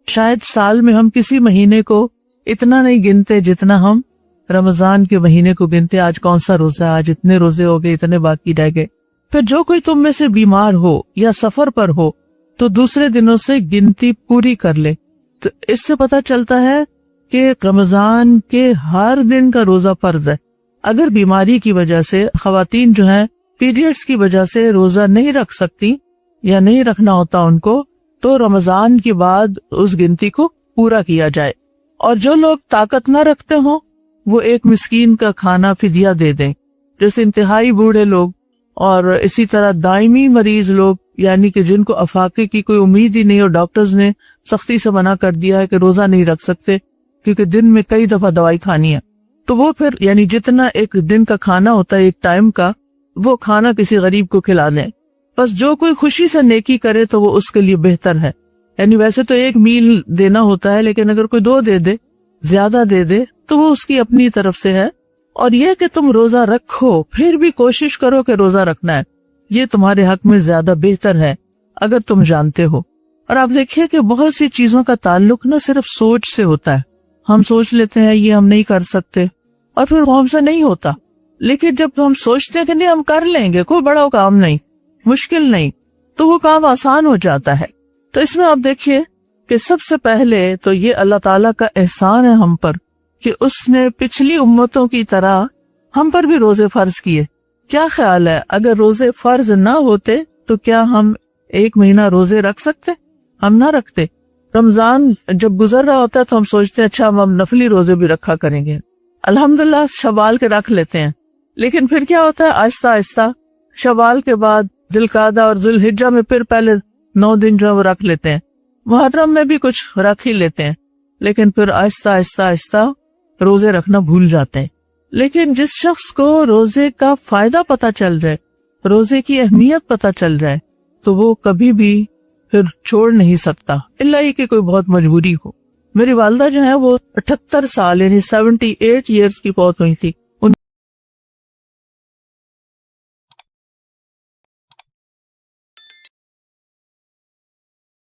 Speaker 1: شاید سال میں ہم کسی مہینے کو اتنا نہیں گنتے جتنا ہم رمضان کے مہینے کو گنتے۔ آج کون سا روزہ ہے، آج اتنے روزے ہو گئے، اتنے باقی رہ گئے۔ پھر جو کوئی تم میں سے بیمار ہو یا سفر پر ہو تو دوسرے دنوں سے گنتی پوری کر لے۔ تو اس سے پتہ چلتا ہے کہ رمضان کے ہر دن کا روزہ فرض ہے۔ اگر بیماری کی وجہ سے خواتین جو ہیں پیریڈز کی وجہ سے روزہ نہیں رکھ سکتی یا نہیں رکھنا ہوتا ان کو، تو رمضان کے بعد اس گنتی کو پورا کیا جائے۔ اور جو لوگ طاقت نہ رکھتے ہوں وہ ایک مسکین کا کھانا فدیہ دے دیں، جیسے انتہائی بوڑھے لوگ، اور اسی طرح دائمی مریض لوگ، یعنی کہ جن کو افاقے کی کوئی امید ہی نہیں اور ڈاکٹرز نے سختی سے منع کر دیا ہے کہ روزہ نہیں رکھ سکتے کیونکہ دن میں کئی دفعہ دوائی کھانی ہے، تو وہ پھر یعنی جتنا ایک دن کا کھانا ہوتا ہے ایک ٹائم کا، وہ کھانا کسی غریب کو کھلا دیں۔ بس جو کوئی خوشی سے نیکی کرے تو وہ اس کے لیے بہتر ہے۔ یعنی ویسے تو 1 میل دینا ہوتا ہے، لیکن اگر کوئی 2 دے دے، زیادہ دے دے، تو وہ اس کی اپنی طرف سے ہے۔ اور یہ کہ تم روزہ رکھو پھر بھی کوشش کرو کہ روزہ رکھنا ہے، یہ تمہارے حق میں زیادہ بہتر ہے اگر تم جانتے ہو۔ اور آپ دیکھیے کہ بہت سی چیزوں کا تعلق نہ صرف سوچ سے ہوتا ہے۔ ہم سوچ لیتے ہیں یہ ہم نہیں کر سکتے، اور پھر وہ ہم سے نہیں ہوتا، لیکن جب ہم سوچتے ہیں کہ نہیں ہم کر لیں گے، کوئی بڑا کام نہیں، مشکل نہیں، تو وہ کام آسان ہو جاتا ہے۔ تو اس میں آپ دیکھیے کہ سب سے پہلے تو یہ اللہ تعالیٰ کا احسان ہے ہم پر کہ اس نے پچھلی امتوں کی طرح ہم پر بھی روزے فرض کیے۔ کیا خیال ہے اگر روزے فرض نہ ہوتے تو کیا ہم 1 مہینہ روزے رکھ سکتے؟ ہم نہ رکھتے۔ رمضان جب گزر رہا ہوتا ہے تو ہم سوچتے ہیں اچھا ہم نفلی روزے بھی رکھا کریں گے، الحمدللہ شوال کے رکھ لیتے ہیں، لیکن پھر کیا ہوتا ہے آہستہ آہستہ شوال کے بعد ذی القعدہ اور ذی الحجہ میں پھر پہلے 9 دن جو ہے وہ رکھ لیتے ہیں، محرم میں بھی کچھ رکھ ہی لیتے ہیں، لیکن پھر آہستہ آہستہ آہستہ روزے رکھنا بھول جاتے ہیں۔ لیکن جس شخص کو روزے کا فائدہ پتہ چل جائے، روزے کی اہمیت پتہ چل جائے، تو وہ کبھی بھی پھر چھوڑ نہیں سکتا، الا ہی کہ کوئی بہت مجبوری ہو۔ میری والدہ جو ہے وہ 78 سال یعنی 78 ایئرس کی فوت ہوئی تھی،